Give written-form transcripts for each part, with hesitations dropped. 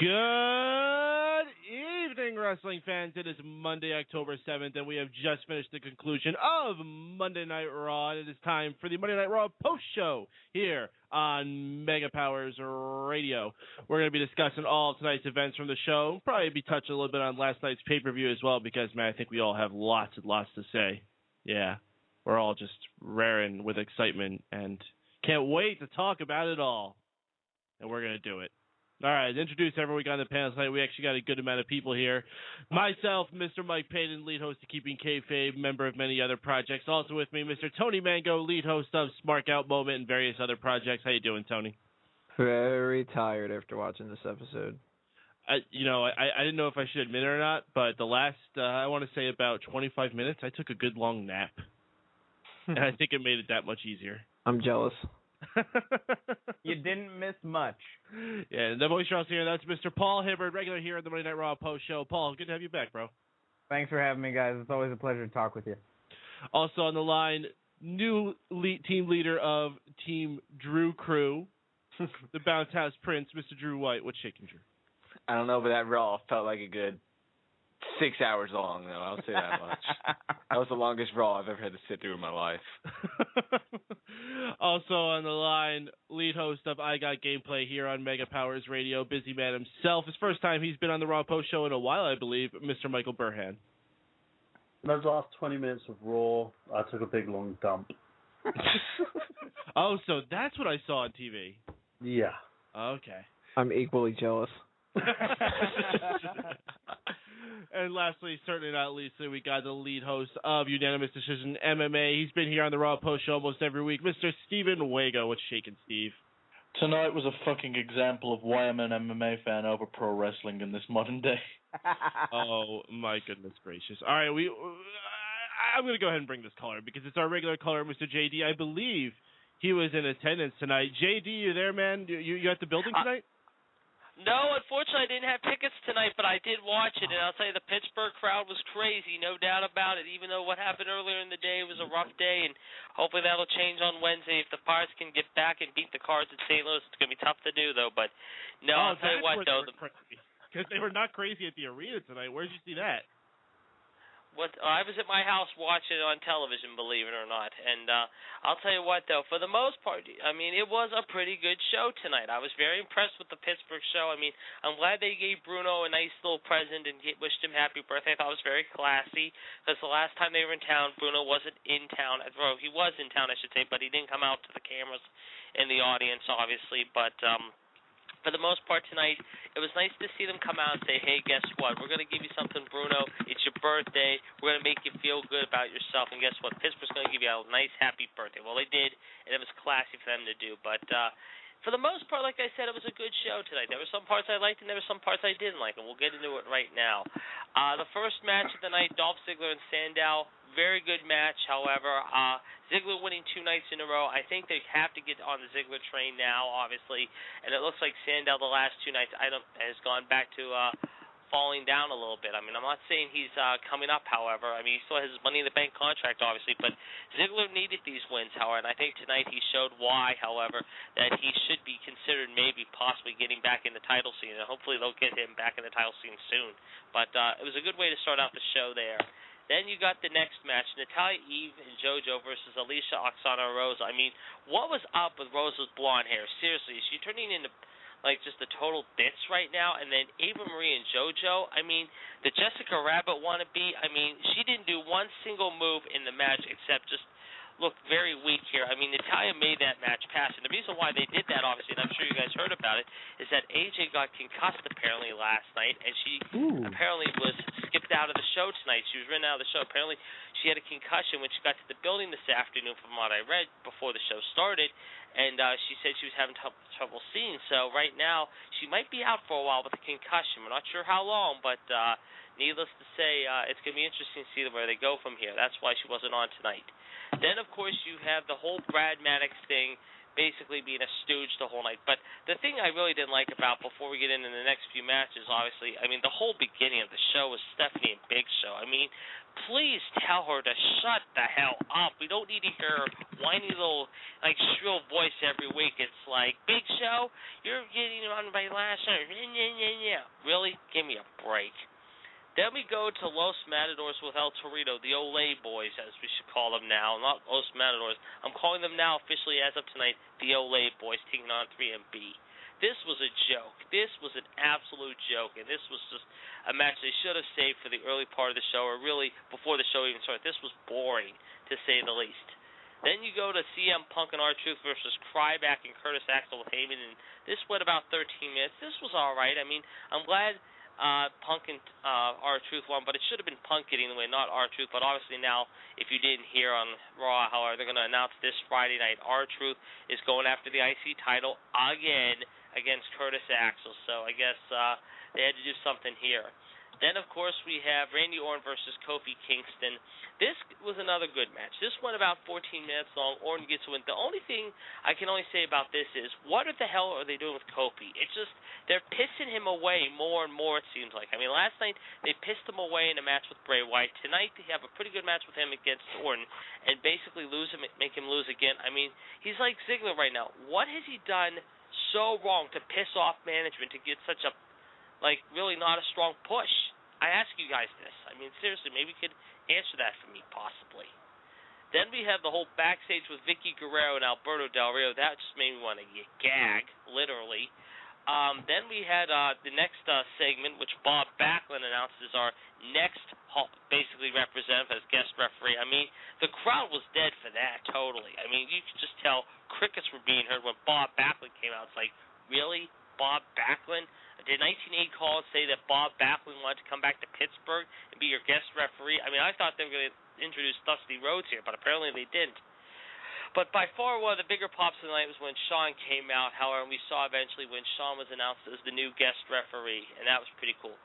Good evening, wrestling fans. It is Monday, October 7th, and we have just finished the conclusion of Monday Night Raw. And it is time for the Monday Night Raw post-show here on Mega Powers Radio. We're going to be discussing all of tonight's events from the show. Probably be touching a little bit on last night's pay-per-view as well, because, man, I think we all have lots and lots to say. Yeah, we're all just raring with excitement and can't wait to talk about it all. And we're going to do it. All right, introduce everyone we got on the panel tonight. We actually got a good amount of people here. Myself, Mr. Mike Payton, lead host of Keeping Kayfabe, member of many other projects. Also with me, Mr. Tony Mango, lead host of Smark Out Moment and various other projects. How you doing, Tony? Very tired after watching this episode. I didn't know if I should admit it or not, but the last, I want to say about 25 minutes, I took a good long nap. And I think it made it that much easier. I'm jealous. You didn't miss much. Yeah, and the voice you're also here, that's Mr. Paul Hibbard, regular here at the Monday Night Raw post show. Paul, good to have you back, bro. Thanks for having me, guys. It's always a pleasure to talk with you. Also on the line, new team leader of Team Drew Crew, the Bounce House Prince, Mr. Drew White. What's shaking, Drew? I don't know, but that Raw felt like a good 6 hours long, though. I'll say that much. That was the longest Raw I've ever had to sit through in my life. Also on the line, lead host of I Got Gameplay here on Mega Powers Radio, busy man himself. His first time he's been on the Raw Post Show in a while, I believe, Mr. Michael Burhan. Those last 20 minutes of Raw, I took a big, long dump. Oh, so that's what I saw on TV. Yeah. Okay. I'm equally jealous. And lastly, certainly not leastly, we got the lead host of Unanimous Decision MMA. He's been here on the Raw Post Show almost every week, Mr. Steven Wago. What's shaking, Steve? Tonight was a fucking example of why I'm an MMA fan over pro wrestling in this modern day. Oh, my goodness gracious. All right, I'm going to go ahead and bring this caller because it's our regular caller, Mr. JD. I believe he was in attendance tonight. JD, you there, man? You at the building tonight? No, unfortunately, I didn't have tickets tonight, but I did watch it, and I'll tell you, the Pittsburgh crowd was crazy, no doubt about it, even though what happened earlier in the day was a rough day, and hopefully that'll change on Wednesday. If the Pirates can get back and beat the Cards at St. Louis, it's going to be tough to do, though, but no, I'll tell you what, though. Because they were not crazy at the arena tonight. Where did you see that? I was at my house watching it on television, believe it or not. And I'll tell you what, though, for the most part, I mean, it was a pretty good show tonight. I was very impressed with the Pittsburgh show. I mean, I'm glad they gave Bruno a nice little present and wished him happy birthday. I thought it was very classy because the last time they were in town, Bruno wasn't in town. Well, he was in town, I should say, but he didn't come out to the cameras in the audience, obviously. But for the most part tonight, it was nice to see them come out and say, hey, guess what? We're going to give you something, Bruno. It's your birthday. We're going to make you feel good about yourself. And guess what? Pittsburgh's going to give you a nice, happy birthday. Well, they did, and it was classy for them to do. But for the most part, like I said, it was a good show tonight. There were some parts I liked, and there were some parts I didn't like, and we'll get into it right now. The first match of the night, Dolph Ziggler and Sandow. Very good match, however. Ziggler winning 2 nights in a row. I think they have to get on the Ziggler train now, obviously. And it looks like Sandow the last 2 nights has gone back to falling down a little bit. I mean, I'm not saying he's coming up, however. I mean, he still has his Money in the Bank contract, obviously. But Ziggler needed these wins, however. And I think tonight he showed why, however, that he should be considered maybe possibly getting back in the title scene. And hopefully they'll get him back in the title scene soon. But it was a good way to start out the show there. Then you got the next match, Natalya, Eve, and JoJo versus Alicia, Aksana, and Rosa. I mean, what was up with Rosa's blonde hair? Seriously, is she turning into, like, just a total bitch right now? And then Ava Marie and JoJo, I mean, the Jessica Rabbit wannabe, I mean, she didn't do one single move in the match except just look very weak here. I mean, Natalya made that match pass, and the reason why they did that, obviously, and I'm sure you guys heard about it, is that AJ got concussed apparently last night, and she apparently was skipped out of the show tonight. She was written out of the show. Apparently, she had a concussion when she got to the building this afternoon, from what I read before the show started, and she said she was having trouble seeing. So right now, she might be out for a while with a concussion. We're not sure how long, but needless to say, it's going to be interesting to see where they go from here. That's why she wasn't on tonight. Then, of course, you have the whole Brad Maddox thing basically being a stooge the whole night. But the thing I really didn't like about, before we get into the next few matches, obviously, I mean, the whole beginning of the show was Stephanie and Big Show. I mean, please tell her to shut the hell up. We don't need to hear her whiny little, like, shrill voice every week. It's like, Big Show, you're getting on my last night. Really? Give me a break. Then we go to Los Matadores with El Torito, the Olay Boys, as we should call them now. Not Los Matadores. I'm calling them now officially as of tonight, the Olay Boys, taking on 3MB. This was a joke. This was an absolute joke, and this was just a match they should have saved for the early part of the show, or really before the show even started. This was boring, to say the least. Then you go to CM Punk and R-Truth versus Ryback and Curtis Axel with Heyman, and this went about 13 minutes. This was all right. I mean, I'm glad Punk and R-Truth won, but it should have been Punk getting the win, not R-Truth. But obviously now, if you didn't hear on Raw, however, they're going to announce this Friday night, R-Truth is going after the IC title again against Curtis Axel. So I guess they had to do something here. Then, of course, we have Randy Orton versus Kofi Kingston. This was another good match. This went about 14 minutes long. Orton gets a win. The only thing I can only say about this is, what the hell are they doing with Kofi? It's just, they're pissing him away more and more, it seems like. I mean, last night, they pissed him away in a match with Bray Wyatt. Tonight, they have a pretty good match with him against Orton, and basically make him lose again. I mean, he's like Ziggler right now. What has he done so wrong to piss off management to get such a, like, really not a strong push? I ask you guys this. I mean, seriously, maybe you could answer that for me, possibly. Then we have the whole backstage with Vicky Guerrero and Alberto Del Rio. That just made me want to gag, literally. Then we had the next segment, which Bob Backlund announced as our next, basically, representative as guest referee. I mean, the crowd was dead for that, totally. I mean, you could just tell crickets were being heard when Bob Backlund came out. It's like, really? Bob Backlund? Did 1980 call and say that Bob Backlund wanted to come back to Pittsburgh and be your guest referee? I mean, I thought they were going to introduce Dusty Rhodes here, but apparently they didn't. But by far one of the bigger pops of the night was when Shawn came out. However, we saw eventually when Shawn was announced as the new guest referee, and that was pretty cool.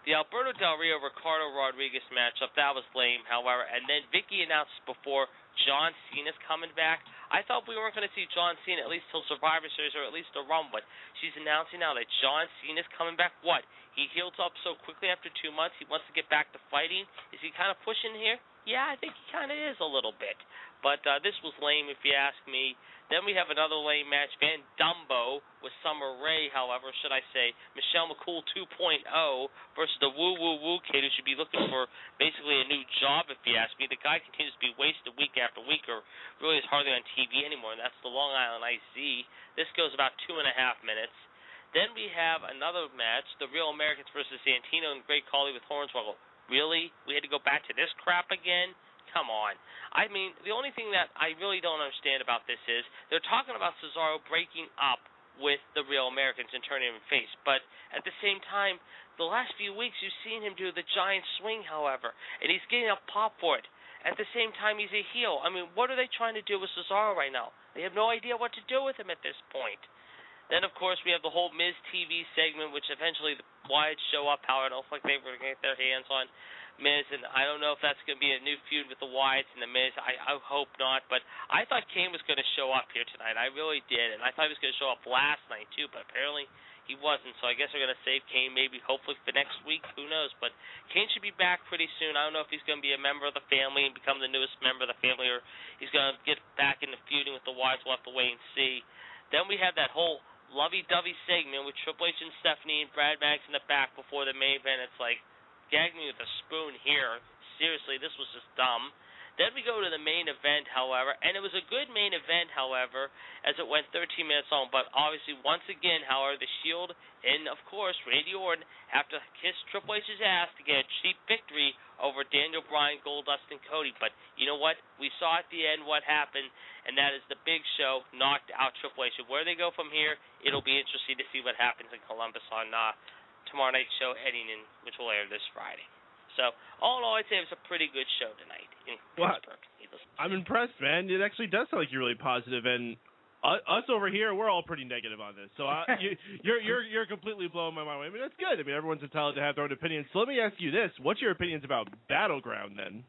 The Alberto Del Rio Ricardo Rodriguez matchup, that was lame, however, and then Vicky announced before John Cena's coming back. I thought we weren't going to see John Cena at least till Survivor Series or at least the Rumble, but she's announcing now that John Cena's coming back. What? He healed up so quickly after 2 months, he wants to get back to fighting? Is he kind of pushing here? Yeah, I think he kind of is a little bit. But this was lame, if you ask me. Then we have another lame match, Van Dumbo with Summer Rae, however, should I say, Michelle McCool 2.0 versus the Woo Woo Woo kid who should be looking for basically a new job, if you ask me. The guy continues to be wasted week after week, or really is hardly on TV anymore, and that's the Long Island IC. This goes about 2.5 minutes. Then we have another match, the Real Americans versus Santino and Great Khali with Hornswoggle. Really? We had to go back to this crap again? Come on. I mean, the only thing that I really don't understand about this is they're talking about Cesaro breaking up with the Real Americans and turning him face, but at the same time, the last few weeks you've seen him do the giant swing, however, and he's getting a pop for it. At the same time, he's a heel. I mean, what are they trying to do with Cesaro right now? They have no idea what to do with him at this point. Then, of course, we have the whole MizTV segment, which eventually the Wyatt show up. However, I don't think they were going to get their hands on Miz, and I don't know if that's going to be a new feud with the Wyatts and the Miz. I hope not, but I thought Kane was going to show up here tonight. I really did, and I thought he was going to show up last night, too, but apparently he wasn't, so I guess they're going to save Kane maybe, hopefully, for next week. Who knows? But Kane should be back pretty soon. I don't know if he's going to be a member of the family and become the newest member of the family, or he's going to get back into feuding with the Wyatts. We'll have to wait and see. Then we have that whole lovey-dovey segment with Triple H and Stephanie and Brad Maddox in the back before the main event. It's like, gag me with a spoon here. Seriously, this was just dumb. Then we go to the main event, however, and it was a good main event, however, as it went 13 minutes long. But obviously, once again, however, the Shield and, of course, Randy Orton have to kiss Triple H's ass to get a cheap victory over Daniel Bryan, Goldust, and Cody. But you know what? We saw at the end what happened, and that is the Big Show knocked out Triple H. And where they go from here, it'll be interesting to see what happens in Columbus on tomorrow night's show, Eddington, which will air this Friday. So, all in all, I'd say it was a pretty good show tonight in Pittsburgh. I'm impressed, man. It actually does sound like you're really positive, and us over here, we're all pretty negative on this. So you're completely blowing my mind away. I mean, that's good. I mean, everyone's entitled to have their own opinions. So let me ask you this: what's your opinions about Battleground then?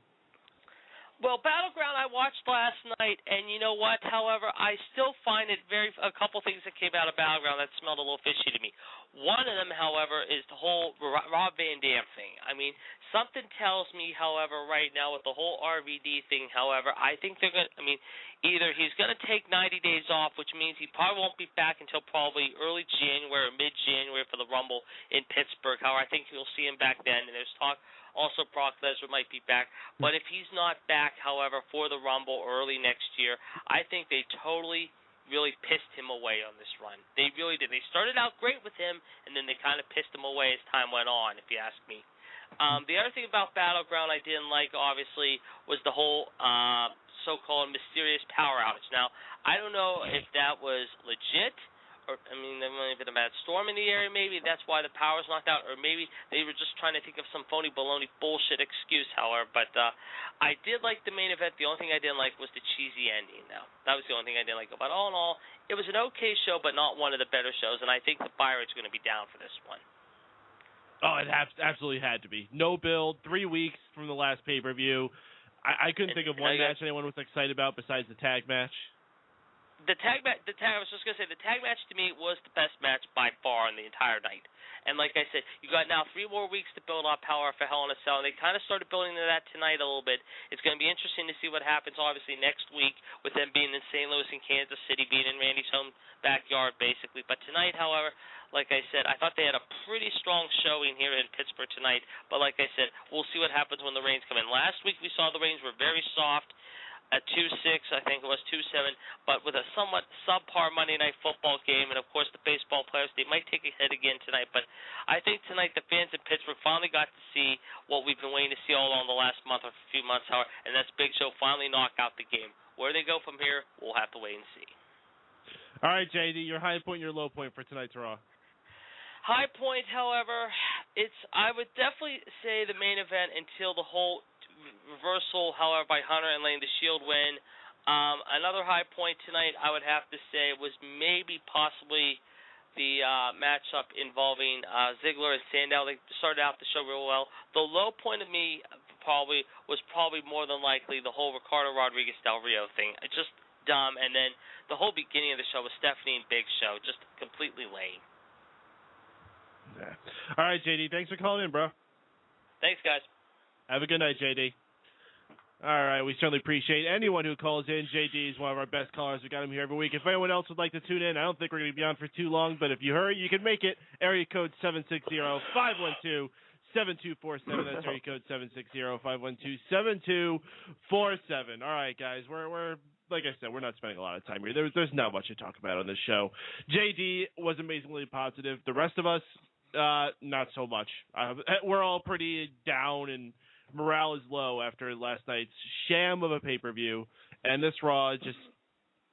Well, Battleground I watched last night, and you know what? However, I still find it a couple things that came out of Battleground that smelled a little fishy to me. One of them, however, is the whole Rob Van Dam thing. I mean, something tells me, however, right now with the whole RVD thing, however, I think they're going to, either he's going to take 90 days off, which means he probably won't be back until probably early January or mid-January for the Rumble in Pittsburgh. However, I think you'll see him back then, and there's talk also Brock Lesnar might be back. But if he's not back, however, for the Rumble early next year, I think they totally really pissed him away on this run. They really did. They started out great with him, and then they kind of pissed him away as time went on, if you ask me. The other thing about Battleground I didn't like, obviously, was the whole so-called mysterious power outage. Now, I don't know if that was legit, or, there might have been a bad storm in the area, maybe that's why the power's knocked out, or maybe they were just trying to think of some phony baloney bullshit excuse, however, but I did like the main event. The only thing I didn't like was the cheesy ending, though. That was the only thing I didn't like. But all in all, it was an okay show, but not one of the better shows, and I think the buy rate's going to be down for this one. Oh, it absolutely had to be. No build, 3 weeks from the last pay-per-view. I couldn't think of one match anyone was excited about besides the tag match. The tag match, I was just going to say, the tag match to me was the best match by far on the entire night. And like I said, you got now 3 more weeks to build up power for Hell in a Cell, and they kind of started building to that tonight a little bit. It's going to be interesting to see what happens, obviously, next week with them being in St. Louis and Kansas City, being in Randy's home backyard, basically. But tonight, however, like I said, I thought they had a pretty strong showing here in Pittsburgh tonight. But like I said, we'll see what happens when the Reigns come in. Last week we saw the Reigns were very soft. At 2-6, I think it was 2-7, but with a somewhat subpar Monday Night Football game, and of course the baseball players, they might take a hit again tonight. But I think tonight the fans in Pittsburgh finally got to see what we've been waiting to see all along the last month or few months, however, and that's Big Show finally knock out the game. Where they go from here, we'll have to wait and see. All right, JD, your high point, your low point for tonight's Raw. High point, however, I would definitely say the main event until the whole reversal, however, by Hunter and letting the Shield win. Another high point tonight, I would have to say, was maybe possibly the matchup involving Ziggler and Sandow. They started out the show real well. The low point of me was probably more than likely the whole Ricardo Rodriguez Del Rio thing. It's just dumb. And then the whole beginning of the show was Stephanie and Big Show, just completely lame. Yeah. All right, JD, thanks for calling in, bro. Thanks, guys. Have a good night, JD. All right, we certainly appreciate anyone who calls in. JD is one of our best callers. We got him here every week. If anyone else would like to tune in, I don't think we're going to be on for too long, but if you hurry, you can make it. Area code 760-512-7247. That's area code 760-512-7247. All right, guys, we're like I said, we're not spending a lot of time here. There's not much to talk about on this show. JD was amazingly positive. The rest of us, not so much. We're all pretty down, and morale is low after last night's sham of a pay-per-view, and this Raw just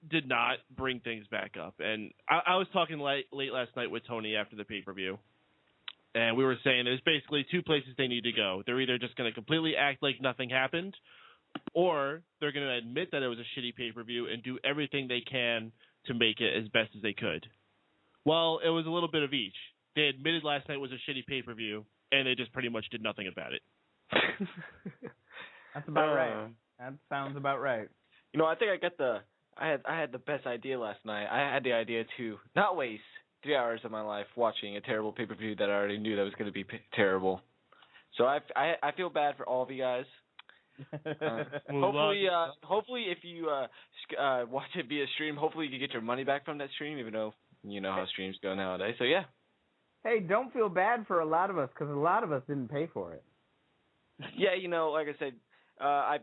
did not bring things back up. And I was talking late last night with Tony after the pay-per-view, and we were saying there's basically 2 places they need to go. They're either just going to completely act like nothing happened, or they're going to admit that it was a shitty pay-per-view and do everything they can to make it as best as they could. Well, it was a little bit of each. They admitted last night was a shitty pay-per-view, and they just pretty much did nothing about it. That's about right. That sounds about right. You know, I think I had the best idea last night. I had the idea to not waste 3 hours of my life watching a terrible pay-per-view that I already knew that was going to be terrible. So I feel bad for all of you guys. Hopefully, if you watch it via stream, hopefully you can get your money back from that stream, even though you know how streams go nowadays. So yeah. Hey, don't feel bad for a lot of us, because a lot of us didn't pay for it. Yeah, you know, like I said, I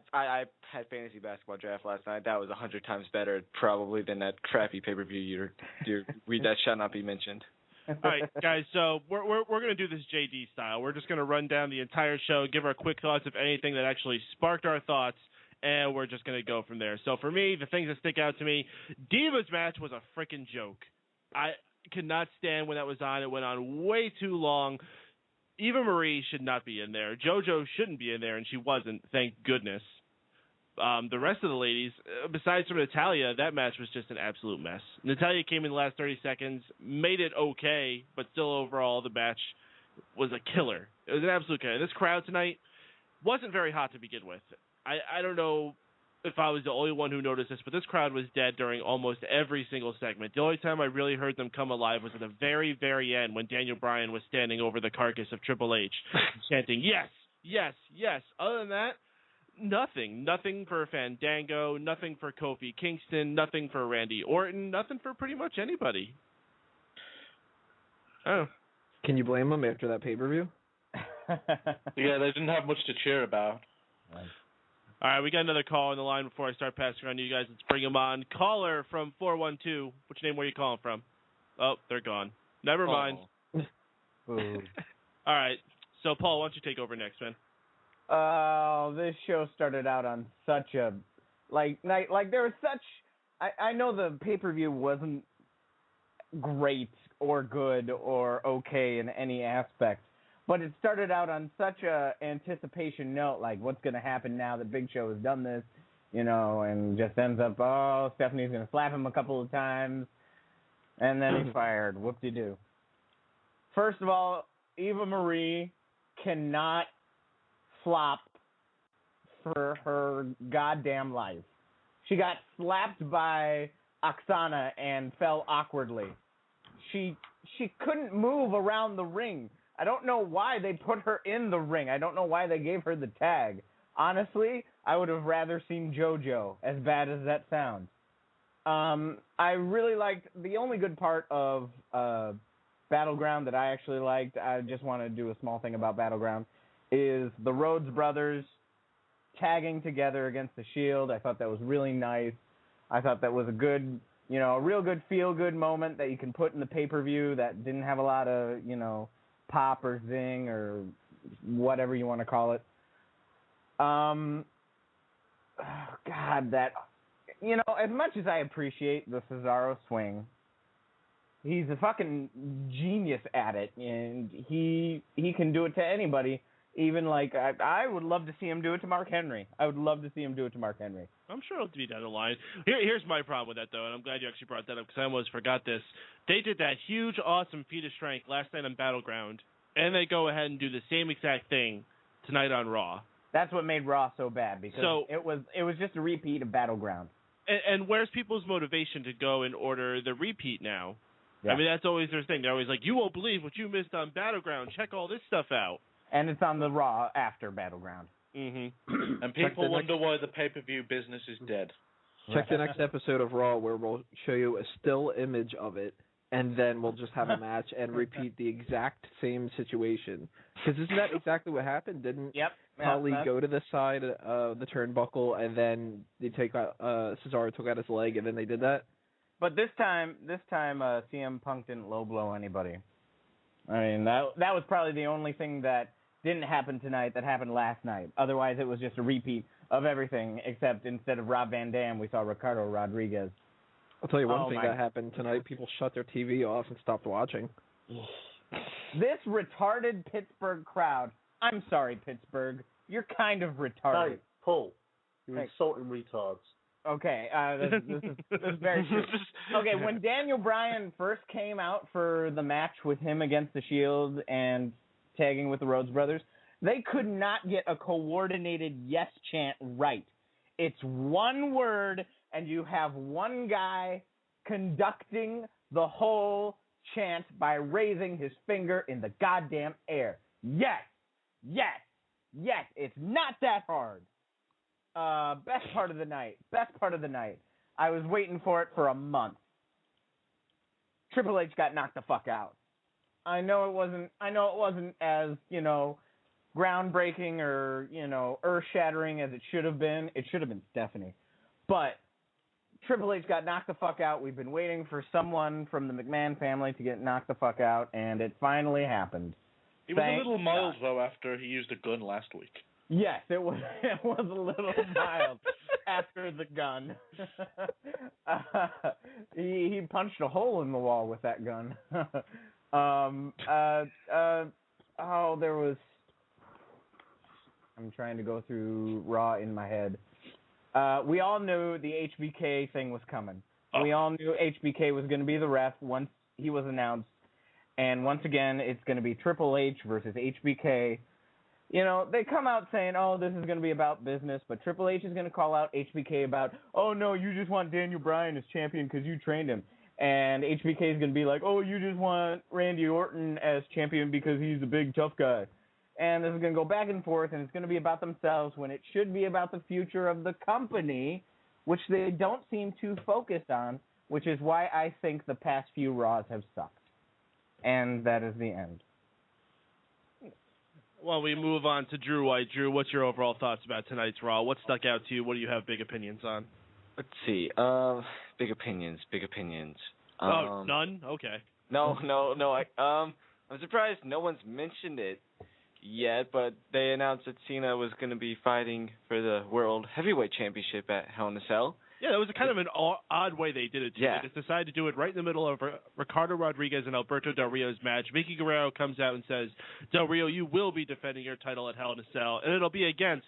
had fantasy basketball draft last night. That was 100 times better probably than that crappy pay-per-view you read that shall not be mentioned. All right, guys, so we're going to do this JD style. We're just going to run down the entire show, give our quick thoughts of anything that actually sparked our thoughts, and we're just going to go from there. So for me, the things that stick out to me, Divas match was a freaking joke. I could not stand when that was on. It went on way too long. Eva Marie should not be in there. JoJo shouldn't be in there, and she wasn't, thank goodness. The rest of the ladies, besides from Natalya, that match was just an absolute mess. Natalya came in the last 30 seconds, made it okay, but still overall the match was a killer. It was an absolute killer. This crowd tonight, wasn't very hot to begin with. I don't know if I was the only one who noticed this, but this crowd was dead during almost every single segment. The only time I really heard them come alive was at the very, very end when Daniel Bryan was standing over the carcass of Triple H, chanting, yes, yes, yes. Other than that, nothing. Nothing for Fandango, nothing for Kofi Kingston, nothing for Randy Orton, nothing for pretty much anybody. Oh. Can you blame them after that pay-per-view? Yeah, they didn't have much to cheer about. Right. All right, we got another call on the line before I start passing around to you guys. Let's bring them on. Caller from 412. Which name were you calling from? Oh, they're gone. Never mind. All right, so Paul, why don't you take over next, man? This show started out on such a night. There was such. I know the pay-per-view wasn't great or good or okay in any aspect, but it started out on such a anticipation note, like what's going to happen now that Big Show has done this, and just ends up, Stephanie's going to slap him a couple of times, and then he's fired. Whoop-de-doo. First of all, Eva Marie cannot flop for her goddamn life. She got slapped by Aksana and fell awkwardly. She couldn't move around the ring. I don't know why they put her in the ring. I don't know why they gave her the tag. Honestly, I would have rather seen JoJo, as bad as that sounds. I really liked the only good part of Battleground that I actually liked. I just want to do a small thing about Battleground is the Rhodes brothers tagging together against the Shield. I thought that was really nice. I thought that was a good, a real good feel-good moment that you can put in the pay-per-view that didn't have a lot of, pop or zing or whatever you want to call it. God, that, as much as I appreciate the Cesaro swing, he's a fucking genius at it, and he can do it to anybody. Even I would love to see him do it to Mark Henry. I'm sure it'll be down the line. Here's my problem with that, though, and I'm glad you actually brought that up because I almost forgot this. They did that huge, awesome feat of strength last night on Battleground, and they go ahead and do the same exact thing tonight on Raw. That's what made Raw so bad because it was just a repeat of Battleground. And where's people's motivation to go and order the repeat now? Yeah. I mean, that's always their thing. They're always like, you won't believe what you missed on Battleground. Check all this stuff out. And it's on the Raw after Battleground. Mm-hmm. And people wonder why the pay-per-view business is dead. Check the next episode of Raw where we'll show you a still image of it, and then we'll just have a match and repeat the exact same situation. Because isn't that exactly what happened? Didn't Khali go to the side of the turnbuckle, and then they Cesaro took out his leg, and then they did that? But this time, CM Punk didn't low blow anybody. I mean, that was probably the only thing that didn't happen tonight that happened last night. Otherwise, it was just a repeat of everything, except instead of Rob Van Dam, we saw Ricardo Rodriguez. I'll tell you one thing that happened tonight. People shut their TV off and stopped watching. This retarded Pittsburgh crowd. I'm sorry, Pittsburgh. You're kind of retarded. Hey, Paul, you're insulting retards. Okay, this is very true. Okay, when Daniel Bryan first came out for the match with him against the Shield and tagging with the Rhodes brothers, they could not get a coordinated yes chant right. It's one word, and you have one guy conducting the whole chant by raising his finger in the goddamn air. Yes, yes, yes, it's not that hard. Best part of the night. I was waiting for it for a month. Triple H got knocked the fuck out. I know it wasn't as, groundbreaking or, earth-shattering as it should have been. It should have been Stephanie. But Triple H got knocked the fuck out. We've been waiting for someone from the McMahon family to get knocked the fuck out, and it finally happened. He was a little mild, though, after he used a gun last week. Yes, it was a little mild after the gun. He punched a hole in the wall with that gun. There was... I'm trying to go through Raw in my head. We all knew the HBK thing was coming. Oh. We all knew HBK was going to be the ref once he was announced. And once again, it's going to be Triple H versus HBK. You know, they come out saying, oh, this is going to be about business, but Triple H is going to call out HBK about, oh, no, you just want Daniel Bryan as champion because you trained him. And HBK is going to be like, oh, you just want Randy Orton as champion because he's a big, tough guy. And this is going to go back and forth, and it's going to be about themselves when it should be about the future of the company, which they don't seem too focused on, which is why I think the past few Raws have sucked. And that is the end. Well, we move on to Drew White. Drew, what's your overall thoughts about tonight's Raw? What stuck out to you? What do you have big opinions on? Let's see. Big opinions. None? Okay. No. I'm surprised no one's mentioned it yet, but they announced that Cena was going to be fighting for the World Heavyweight Championship at Hell in a Cell. Yeah, that was kind of an odd way they did it, too. Yeah. They just decided to do it right in the middle of Ricardo Rodriguez and Alberto Del Rio's match. Vicky Guerrero comes out and says, Del Rio, you will be defending your title at Hell in a Cell, and it'll be against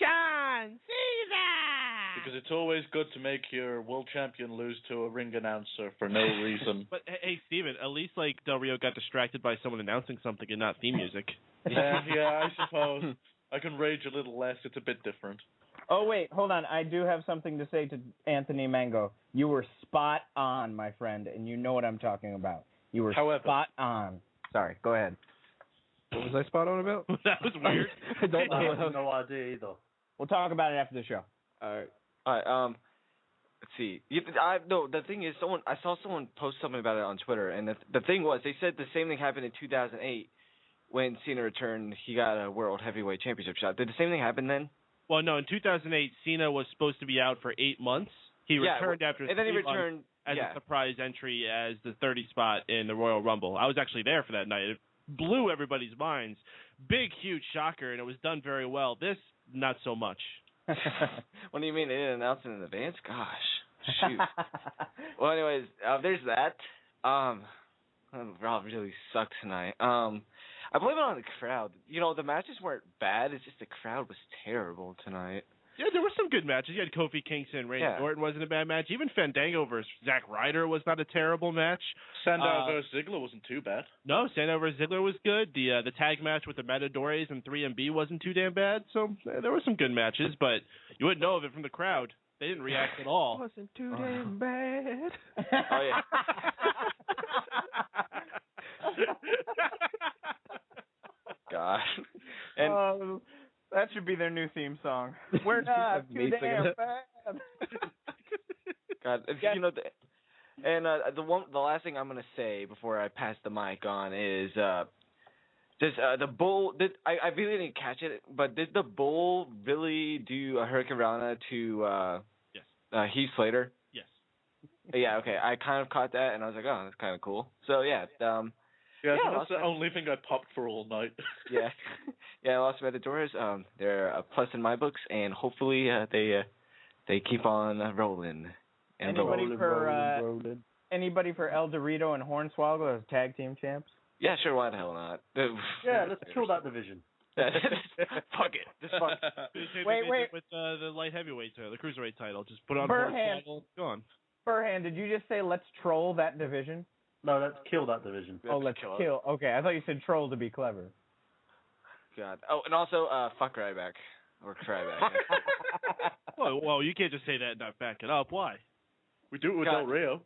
John Cena! Because it's always good to make your world champion lose to a ring announcer for no reason. But, hey, Steven, at least, Del Rio got distracted by someone announcing something and not theme music. Yeah, I suppose. I can rage a little less. It's a bit different. Oh, wait, hold on. I do have something to say to Anthony Mango. You were spot on, my friend, and you know what I'm talking about. You were spot on. Sorry, go ahead. What was I spot on about? That was weird. I have no idea either. We'll talk about it after the show. All right. Let's see. The thing is, I saw someone post something about it on Twitter, and the thing was, they said the same thing happened in 2008 when Cena returned. He got a World Heavyweight Championship shot. Did the same thing happen then? Well, no, in 2008, Cena was supposed to be out for 8 months. He returned after 3 months. And then he returned as a surprise entry as the 30 spot in the Royal Rumble. I was actually there for that night. It blew everybody's minds. Big, huge shocker, and it was done very well. This, not so much. What do you mean they didn't announce it in advance? Gosh, shoot. Well, anyways, there's that. Raw really sucked tonight. I blame it on the crowd. You know, the matches weren't bad. It's just the crowd was terrible tonight. Yeah, there were some good matches. You had Kofi, Kingston, Randy Orton wasn't a bad match. Even Fandango versus Zack Ryder was not a terrible match. Sandow versus Ziggler wasn't too bad. No, Sandow versus Ziggler was good. The tag match with the Matadores and 3MB wasn't too damn bad. So there were some good matches, but you wouldn't know of it from the crowd. They didn't react at all. Wasn't too damn bad. Oh, yeah. God. And that should be their new theme song. We're not too damn bad. God, you know, the last thing I'm gonna say before I pass the mic on is the Bull. I really didn't catch it, but did the Bull really do a Hurricane Rana to Heath Slater? Yes. Yeah. Okay. I kind of caught that, and I was like, oh, that's kind of cool. So yeah. That's the only thing I popped for all night. Yeah. I lost Matadores. They're a plus in my books, and hopefully they keep on rolling. And rolling. Anybody for El Dorito and Hornswoggle as tag team champs? Yeah, sure. Why the hell not? Yeah, let's kill that division. Fuck it. Just fuck. Wait. With the light heavyweight title, the cruiserweight title, just put on Hornswoggle. Go on. Burhan, did you just say let's troll that division? No, let's kill that division. Let's kill. Okay, I thought you said troll to be clever. God. Oh, and also, fuck Ryback. Or Ryback. well, you can't just say that and not back it up. Why? We do it with Del Rio.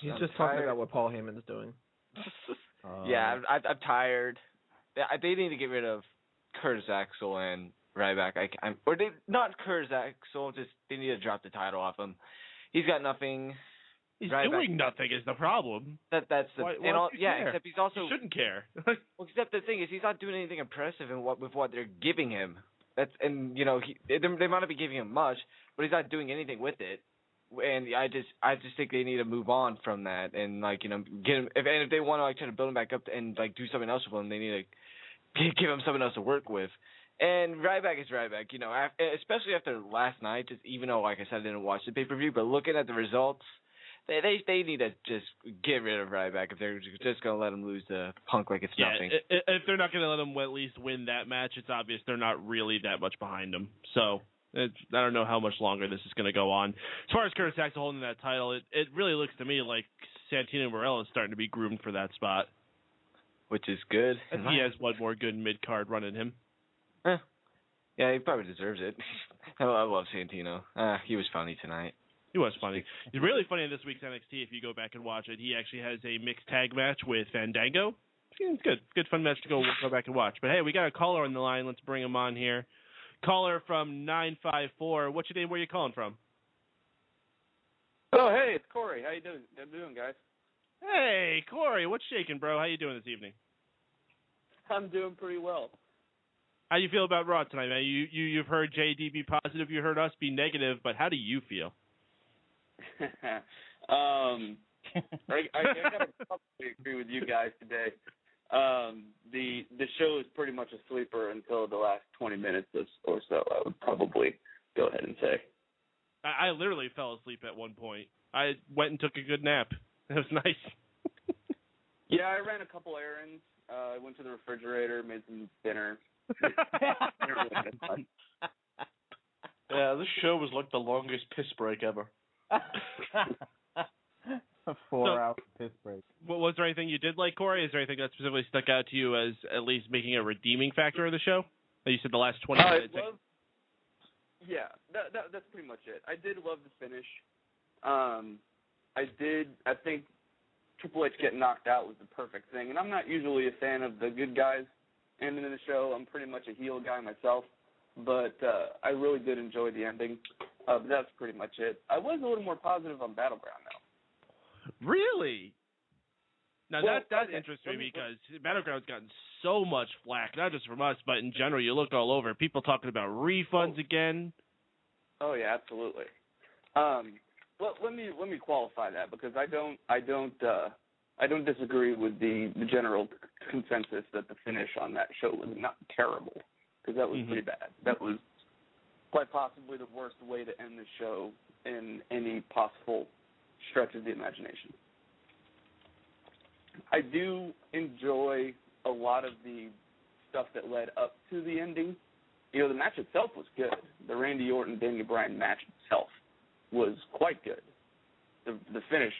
He's just talking about what Paul Heyman's doing. Yeah, I'm tired. They need to get rid of Curtis Axel and Ryback. Not Curtis Axel, just they need to drop the title off him. He's got nothing. He's doing nothing is the problem. That's the except he's also he shouldn't care. Well, except the thing is he's not doing anything impressive with what they're giving him. They might not be giving him much, but he's not doing anything with it. And I just think they need to move on from that and get him. If they want to try to build him back up and do something else with him, they need to give him something else to work with. And Ryback is Ryback, especially after last night. Just even though, like I said, I didn't watch the pay-per-view, but looking at the results. They need to just get rid of Ryback if they're just going to let him lose to Punk like it's nothing. If they're not going to let him at least win that match, it's obvious they're not really that much behind him. So I don't know how much longer this is going to go on. As far as Curtis Axel holding that title, it really looks to me like Santino and Marella is starting to be groomed for that spot. Which is good. He has one more good mid-card run in him. Yeah, he probably deserves it. I love Santino. He was funny tonight. He was funny. He's really funny in this week's NXT. If you go back and watch it, he actually has a mixed tag match with Fandango. It's good. Good fun match to go back and watch. But hey, we got a caller on the line. Let's bring him on here. Caller from 954. What's your name? Where are you calling from? Oh, hey, it's Corey. How you doing, guys? Hey, Corey. What's shaking, bro? How you doing this evening? I'm doing pretty well. How you feel about Raw tonight, man? You've heard JD be positive. You heard us be negative. But how do you feel? I gotta probably agree with you guys today. The show is pretty much a sleeper until the last 20 minutes or so. I would probably go ahead and say. I literally fell asleep at one point. I went and took a good nap. It was nice. Yeah, I ran a couple errands. I went to the refrigerator, made some dinner. Yeah, this show was like the longest piss break ever. A 4-hour piss break. Was there anything you did like, Corey? Is there anything that specifically stuck out to you as at least making a redeeming factor of the show? You said the last 20 minutes. Yeah, that's pretty much it. I did love the finish. I think Triple H getting knocked out was the perfect thing. And I'm not usually a fan of the good guys ending the show. I'm pretty much a heel guy myself. But I really did enjoy the ending. But that's pretty much it. I was a little more positive on Battleground now. Really? Now, well, that interests me because Battleground's gotten so much flack, not just from us, but in general. You look all over. People talking about refunds again. Oh, yeah, absolutely. Well, let me qualify that because I don't disagree with the general consensus that the finish on that show was not terrible because that was pretty bad. That was quite possibly the worst way to end the show in any possible stretch of the imagination. I do enjoy a lot of the stuff that led up to the ending. You know, the match itself was good. The Randy Orton, Daniel Bryan match itself was quite good. The finish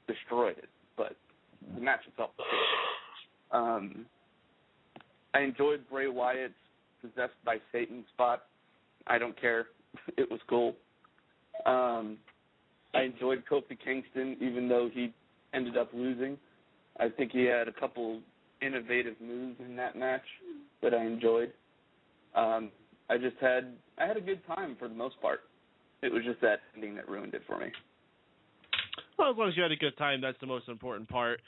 destroyed it, but the match itself was good. I enjoyed Bray Wyatt's possessed by Satan spot. I don't care. It was cool. I enjoyed Kofi Kingston, even though he ended up losing. I think he had a couple innovative moves in that match that I enjoyed. I had a good time for the most part. It was just that ending that ruined it for me. Well, as long as you had a good time, that's the most important part.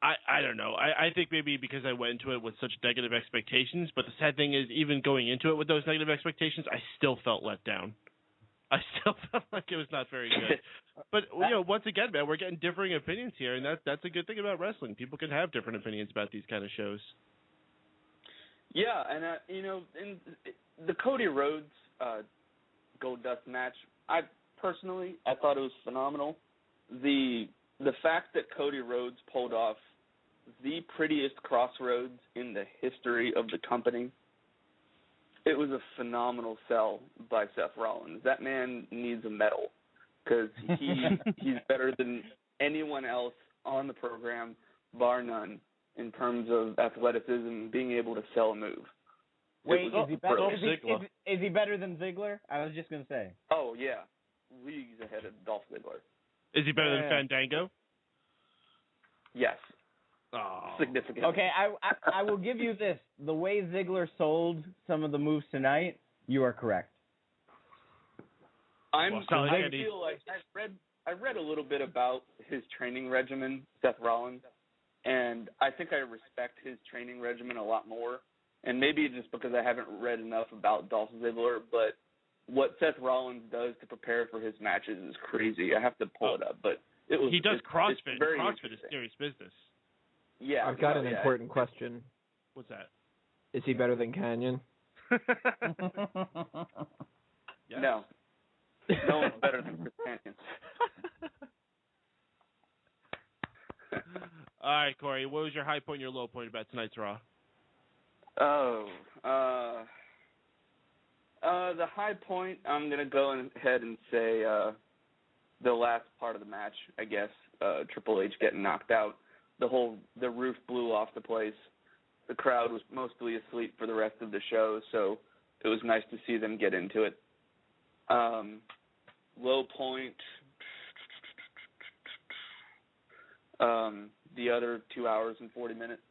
I don't know. I think maybe because I went into it with such negative expectations, but the sad thing is even going into it with those negative expectations, I still felt let down. I still felt like it was not very good. But, you know, once again, man, we're getting differing opinions here, and that's a good thing about wrestling. People can have different opinions about these kind of shows. Yeah, and, you know, in the Cody Rhodes Goldust match, I thought it was phenomenal. The fact that Cody Rhodes pulled off the prettiest crossroads in the history of the company, it was a phenomenal sell by Seth Rollins. That man needs a medal because he's better than anyone else on the program, bar none, in terms of athleticism, being able to sell a move. Wait, is he better than Ziggler? I was just going to say. Oh, yeah. Leagues ahead of Dolph Ziggler. Is he better than Fandango? Yes. Oh. Significantly. Okay, I will give you this. The way Ziggler sold some of the moves tonight, you are correct. I feel like I read a little bit about his training regimen, Seth Rollins, and I think I respect his training regimen a lot more. And maybe just because I haven't read enough about Dolph Ziggler, but what Seth Rollins does to prepare for his matches is crazy. I have to pull it up, but he does CrossFit. CrossFit is serious business. Yeah, I've got an important question. What's that? Is he better than Canyon? Yes. No. No one's better than Chris Canyon. All right, Corey, what was your high point and your low point about tonight's Raw? The high point, I'm going to go ahead and say the last part of the match, I guess, Triple H getting knocked out. The roof blew off the place. the crowd was mostly asleep for the rest of the show, so it was nice to see them get into it. Low point, the other 2 hours and 40 minutes.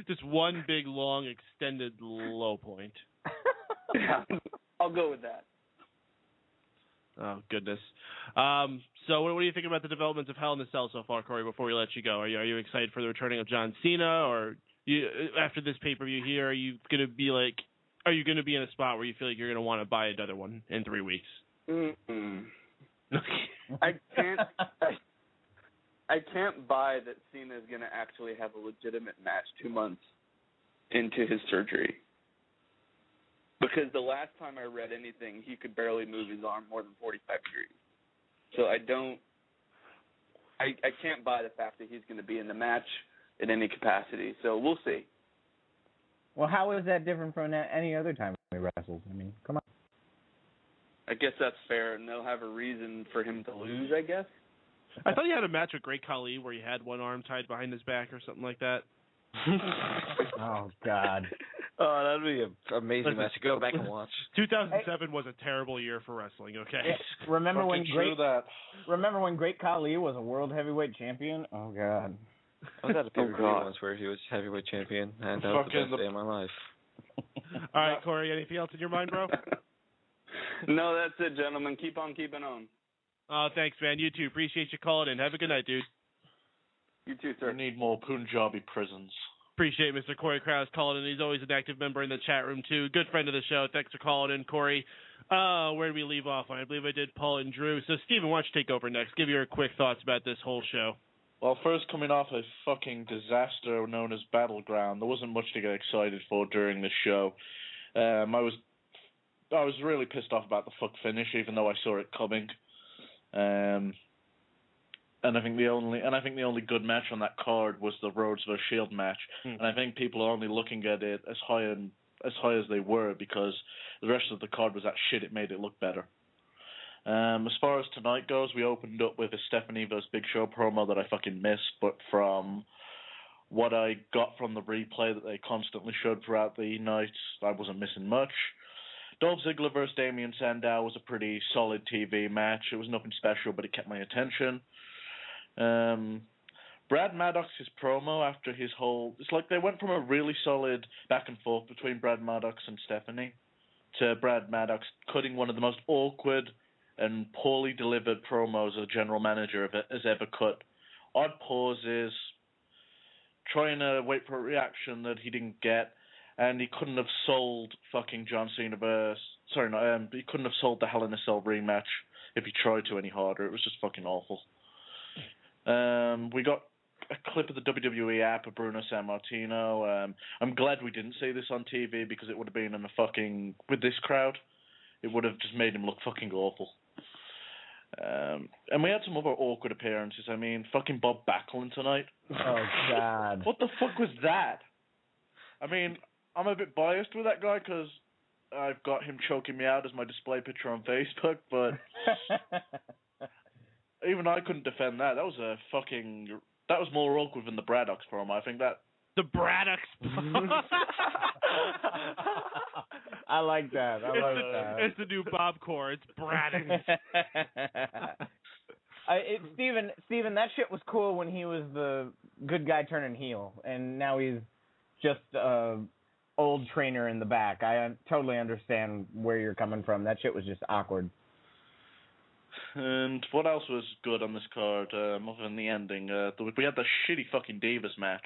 Just one big, long, extended low point. Yeah, I'll go with that. Oh, goodness. So what do you think about the developments of Hell in the Cell so far, Corey, before we let you go? Are you excited for the returning of John Cena, or after this pay-per-view here, are you going to be in a spot where you feel like you're going to want to buy another one in 3 weeks? I can't buy that Cena is going to actually have a legitimate match 2 months into his surgery. Because the last time I read anything, he could barely move his arm more than 45 degrees. So I can't buy the fact that he's going to be in the match in any capacity. So we'll see. Well, how is that different from any other time we wrestled? I mean, come on. I guess that's fair, and they'll have a reason for him to lose, I guess. I thought he had a match with Great Khali where he had one arm tied behind his back or something like that. Oh, God. Oh, that'd be an amazing match to go back and watch. 2007 was a terrible year for wrestling, okay? Yeah. Remember when Great Khali was a world heavyweight champion? Oh, God. I was at a pay-per-view once where he was heavyweight champion, and that was the best day of my life. All right, Corey, anything else in your mind, bro? No, that's it, gentlemen. Keep on keeping on. Oh, thanks, man. You too. Appreciate you calling in. Have a good night, dude. You too, sir. We need more Punjabi prisons. Appreciate Mr. Corey Krause calling in. He's always an active member in the chat room, too. Good friend of the show. Thanks for calling in, Corey. Where did we leave off on? I believe I did Paul and Drew. So, Steven, why don't you take over next? Give your quick thoughts about this whole show. Well, first, coming off a fucking disaster known as Battleground, there wasn't much to get excited for during the show. I was really pissed off about the fuck finish, even though I saw it coming. And I think the only good match on that card was the Rhodes vs. Shield match. And I think people are only looking at it as high as they were because the rest of the card was that shit. It made it look better. As far as tonight goes, we opened up with a Stephanie vs. Big Show promo that I fucking missed, but from what I got from the replay that they constantly showed throughout the night, I wasn't missing much. Dolph Ziggler vs. Damien Sandow was a pretty solid TV match. It was nothing special, but it kept my attention. Brad Maddox's promo after his whole... It's like they went from a really solid back and forth between Brad Maddox and Stephanie to Brad Maddox cutting one of the most awkward and poorly delivered promos a general manager has ever cut. Odd pauses, trying to wait for a reaction that he didn't get, and he couldn't have sold fucking John Cena he couldn't have sold the Hell in a Cell rematch if he tried to any harder. It was just fucking awful. We got a clip of the WWE app of Bruno Sammartino. I'm glad we didn't see this on TV because it would have been with this crowd, it would have just made him look fucking awful. And we had some other awkward appearances. I mean, fucking Bob Backlund tonight. Oh, God. What the fuck was that? I mean, I'm a bit biased with that guy because I've got him choking me out as my display picture on Facebook, but even I couldn't defend that. That was more awkward than the Braddocks promo. I think that... The Braddocks. I like that. It's the new Bob Core. It's Braddocks. Steven, that shit was cool when he was the good guy turning heel, and now he's just old trainer in the back. I totally understand where you're coming from. That shit was just awkward. And what else was good on this card, other than the ending? We had the shitty fucking Divas match.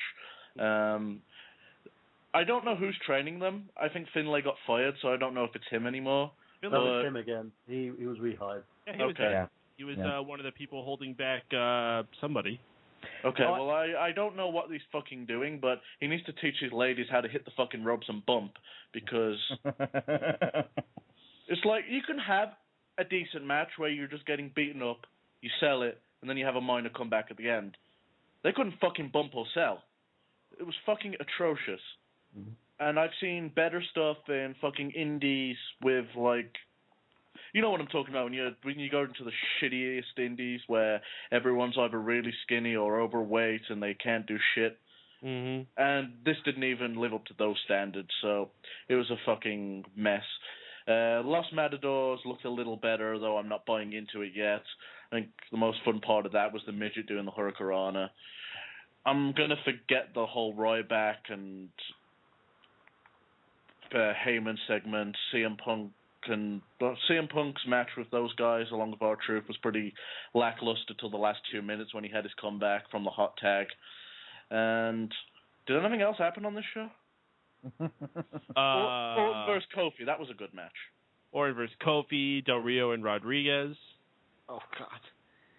I don't know who's training them. I think Finlay got fired, so I don't know if it's him anymore. No, it's him again. He was rehired. Yeah, he was one of the people holding back somebody. Okay, well, I don't know what he's fucking doing, but he needs to teach his ladies how to hit the fucking ropes and bump, because it's like you can have a decent match where you're just getting beaten up, you sell it, and then you have a minor comeback at the end. They couldn't fucking bump or sell. It was fucking atrocious. Mm-hmm. And I've seen better stuff in fucking indies with, like, You know what I'm talking about when you go into the shittiest indies where everyone's either really skinny or overweight and they can't do shit. Mm-hmm. And this didn't even live up to those standards, so it was a fucking mess. Los Matadors looked a little better, though I'm not buying into it yet. I think the most fun part of that was the midget doing the Hurricanrana. I'm going to forget the whole Ryback and Heyman segment. CM Punk's match with those guys along with R-Truth was pretty lackluster till the last 2 minutes when he had his comeback from the hot tag. And did anything else happen on this show? Orton versus Kofi, that was a good match. Orton versus Kofi, Del Rio and Rodriguez. Oh, God.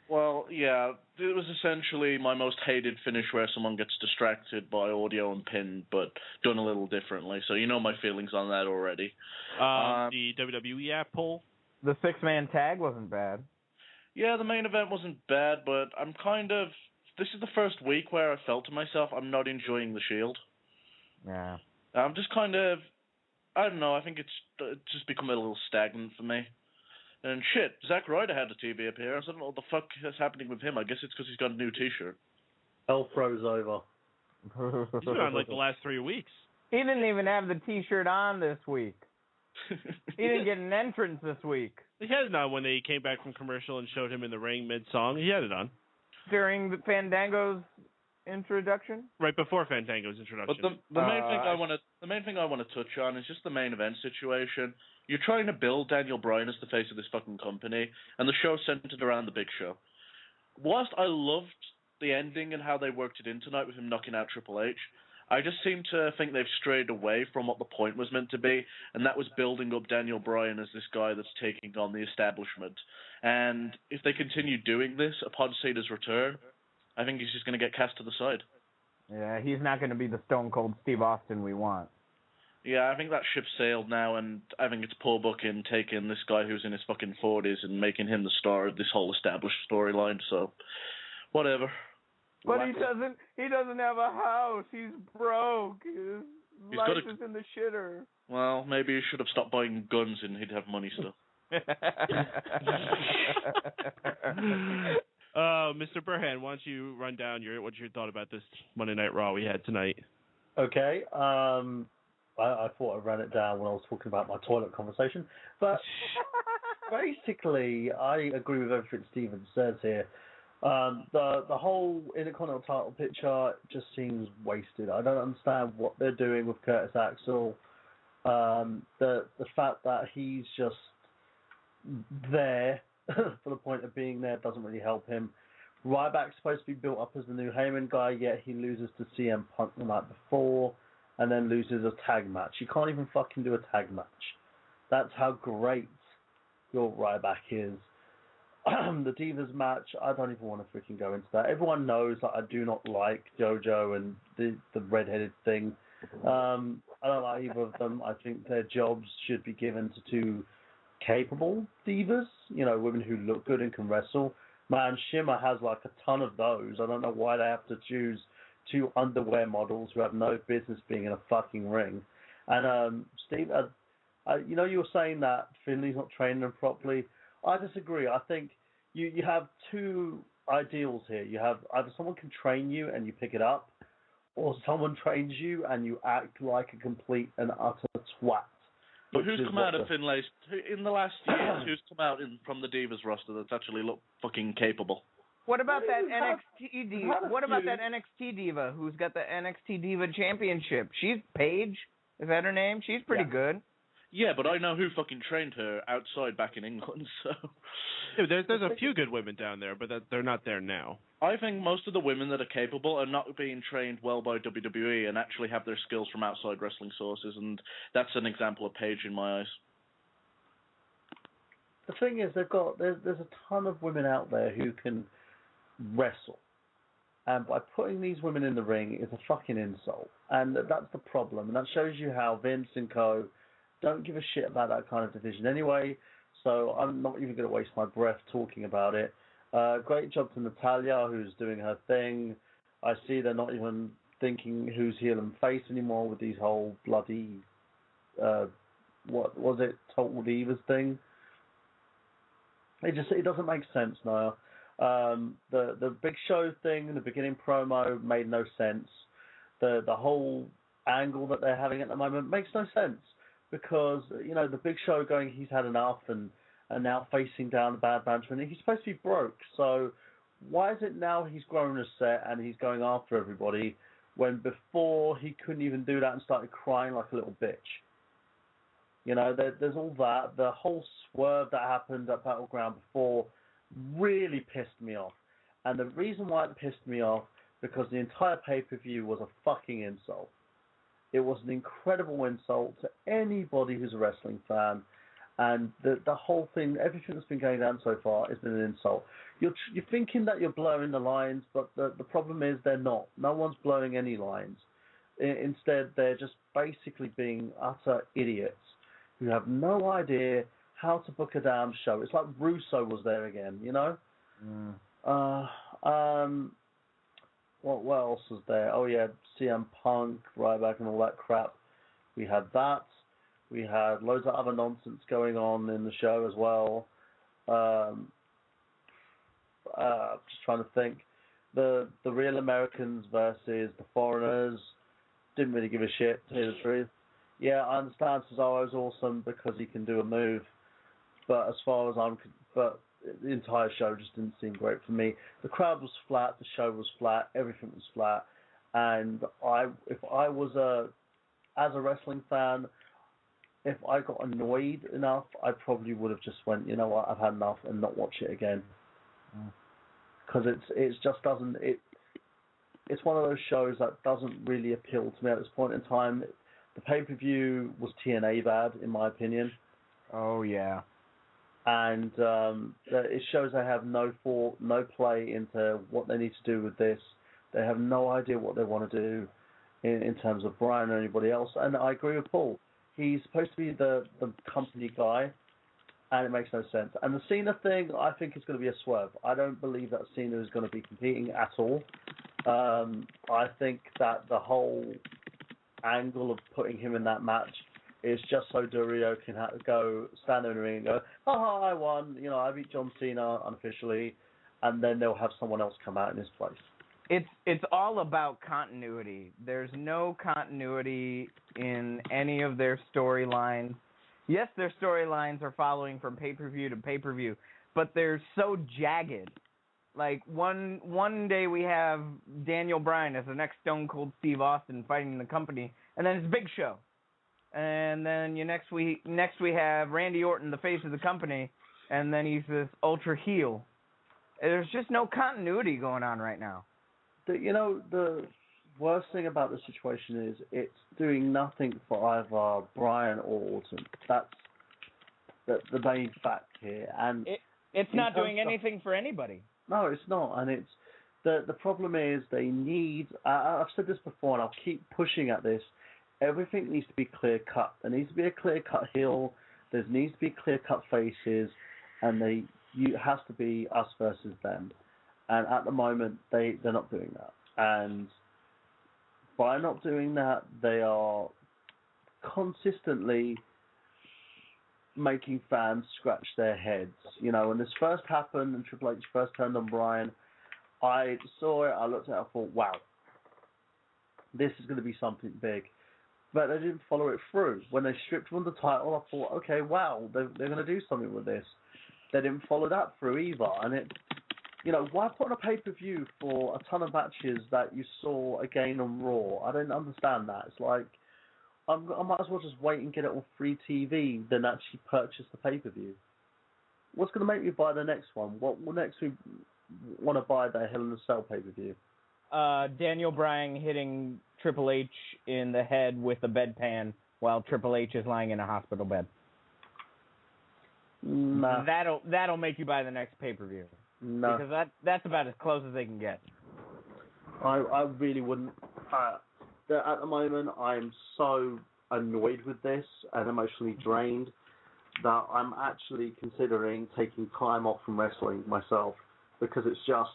Well, yeah, it was essentially my most hated finish where someone gets distracted by audio and pin, but done a little differently. So you know my feelings on that already. The WWE app poll? The 6-man tag wasn't bad. Yeah, the main event wasn't bad, but this is the first week where I felt to myself, I'm not enjoying the Shield. Yeah. I'm just I don't know, I think it's just become a little stagnant for me. And shit, Zack Ryder had a TV appearance. I don't know what the fuck is happening with him. I guess it's because he's got a new T-shirt. Hell froze over. He's been on like the last 3 weeks. He didn't even have the T-shirt on this week. He didn't get an entrance this week. He had it on when they came back from commercial and showed him in the ring mid-song. He had it on. During the Fandango's introduction? Right before Fandango's introduction. But the main thing I want to touch on is just the main event situation. You're trying to build Daniel Bryan as the face of this fucking company, and the show centered around the Big Show. Whilst I loved the ending and how they worked it in tonight with him knocking out Triple H, I just seem to think they've strayed away from what the point was meant to be, and that was building up Daniel Bryan as this guy that's taking on the establishment. And if they continue doing this upon Cena's return, I think he's just going to get cast to the side. Yeah, he's not going to be the Stone Cold Steve Austin we want. Yeah, I think that ship sailed now, and I think it's poor booking taking this guy who's in his fucking 40s and making him the star of this whole established storyline, so whatever. But he doesn't have a house. He's broke. His life is in the shitter. Well, maybe he should have stopped buying guns and he'd have money still. Mr. Burhan, why don't you run down what's your thought about this Monday Night Raw we had tonight? Okay. I thought I ran it down when I was talking about my toilet conversation. But basically, I agree with everything Steven says here. The whole Intercontinental title picture just seems wasted. I don't understand what they're doing with Curtis Axel. The fact that he's just there for the point of being there doesn't really help him. Ryback's supposed to be built up as the new Heyman guy, yet he loses to CM Punk the night before and then loses a tag match. You can't even fucking do a tag match. That's how great your Ryback is. The Divas match, I don't even want to freaking go into that. Everyone knows that I do not like JoJo and the redheaded thing. I don't like either of them. I think their jobs should be given to two capable divas, women who look good and can wrestle. Man, Shimmer has like a ton of those. I don't know why they have to choose two underwear models who have no business being in a fucking ring. And Steve, you were saying that Finley's not training them properly. I disagree. I think you have two ideals here. You have either someone can train you and you pick it up, or someone trains you and you act like a complete and utter twat. But who's come out of Finlay's in the last years? Who's come out from the Divas roster that's actually looked fucking capable? What about that NXT diva? What about that NXT diva who's got the NXT Diva Championship? She's Paige. Is that her name? She's pretty good. Yeah, but I know who fucking trained her outside back in England, so... Yeah, there's a few good women down there, but they're not there now. I think most of the women that are capable are not being trained well by WWE and actually have their skills from outside wrestling sources, and that's an example of Paige in my eyes. The thing is, there's a ton of women out there who can wrestle. And by putting these women in the ring is a fucking insult. And that's the problem. And that shows you how Vince and co. don't give a shit about that kind of division anyway, so I'm not even going to waste my breath talking about it. Great job to Natalya, who's doing her thing. I see they're not even thinking who's heel and face anymore with these whole bloody, what was it, Total Divas thing. It doesn't make sense now. The Big Show thing in the beginning promo made no sense. The whole angle that they're having at the moment makes no sense because the Big Show going he's had enough and now facing down the bad management. He's supposed to be broke, so why is it now he's grown a set and he's going after everybody when before he couldn't even do that and started crying like a little bitch? There's all that. The whole swerve that happened at Battleground before really pissed me off. And the reason why it pissed me off, because the entire pay-per-view was a fucking insult. It was an incredible insult to anybody who's a wrestling fan. And the whole thing, everything that's been going down so far has been an insult. You're thinking that you're blowing the lines, but the problem is they're not. No one's blowing any lines. Instead, they're just basically being utter idiots who have no idea how to book a damn show. It's like Russo was there again, What else was there? Oh yeah, CM Punk, Ryback, and all that crap. We had that. We had loads of other nonsense going on in the show as well. Just trying to think. The Real Americans versus the Foreigners. Didn't really give a shit, to tell you the truth. Yeah, I understand Cesaro's awesome because he can do a move, but as far as but the entire show just didn't seem great for me. The crowd was flat, the show was flat, everything was flat, and if I was as a wrestling fan, if I got annoyed enough, I probably would have just went, you know what, I've had enough and not watch it again, because it just doesn't. It's one of those shows that doesn't really appeal to me at this point in time. The pay-per-view was TNA bad, in my opinion. Oh, yeah. And it shows they have no play into what they need to do with this. They have no idea what they want to do in terms of Bryan or anybody else. And I agree with Paul. He's supposed to be the company guy, and it makes no sense. And the Cena thing, I think, is going to be a swerve. I don't believe that Cena is going to be competing at all. I think that the whole angle of putting him in that match is just so Dario can go stand there in the ring and go, "Oh, I won! I beat John Cena unofficially," and then they'll have someone else come out in his place. It's all about continuity. There's no continuity in any of their storylines. Yes, their storylines are following from pay-per-view to pay-per-view, but they're so jagged. Like, one day we have Daniel Bryan as the next Stone Cold Steve Austin fighting the company, and then it's Big Show. And then next we have Randy Orton, the face of the company, and then he's this ultra heel. There's just no continuity going on right now. The worst thing about the situation is it's doing nothing for either Bryan or Orton. That's the main fact here. And it's not doing anything for anybody. No, it's not, and it's the problem is they need. I've said this before, and I'll keep pushing at this. Everything needs to be clear cut. There needs to be a clear cut heel. There needs to be clear cut faces, and it has to be us versus them. And at the moment, they're not doing that. And by not doing that, they are consistently making fans scratch their heads. When this first happened and Triple H first turned on Bryan, I saw it, I looked at it, I thought, wow, this is going to be something big. But they didn't follow it through. When they stripped him of the title, I thought, okay, wow, they're going to do something with this. They didn't follow that through either. And why put on a pay-per-view for a ton of matches that you saw again on Raw? I don't understand that. It's like, I might as well just wait and get it on free TV than actually purchase the pay-per-view. What's going to make me buy the next one? What next we want to buy the Hell in a Cell pay-per-view? Daniel Bryan hitting Triple H in the head with a bedpan while Triple H is lying in a hospital bed. Nah. That'll make you buy the next pay-per-view. No. Because that's about as close as they can get. I really wouldn't. At the moment, I'm so annoyed with this and emotionally drained that I'm actually considering taking time off from wrestling myself, because it's just,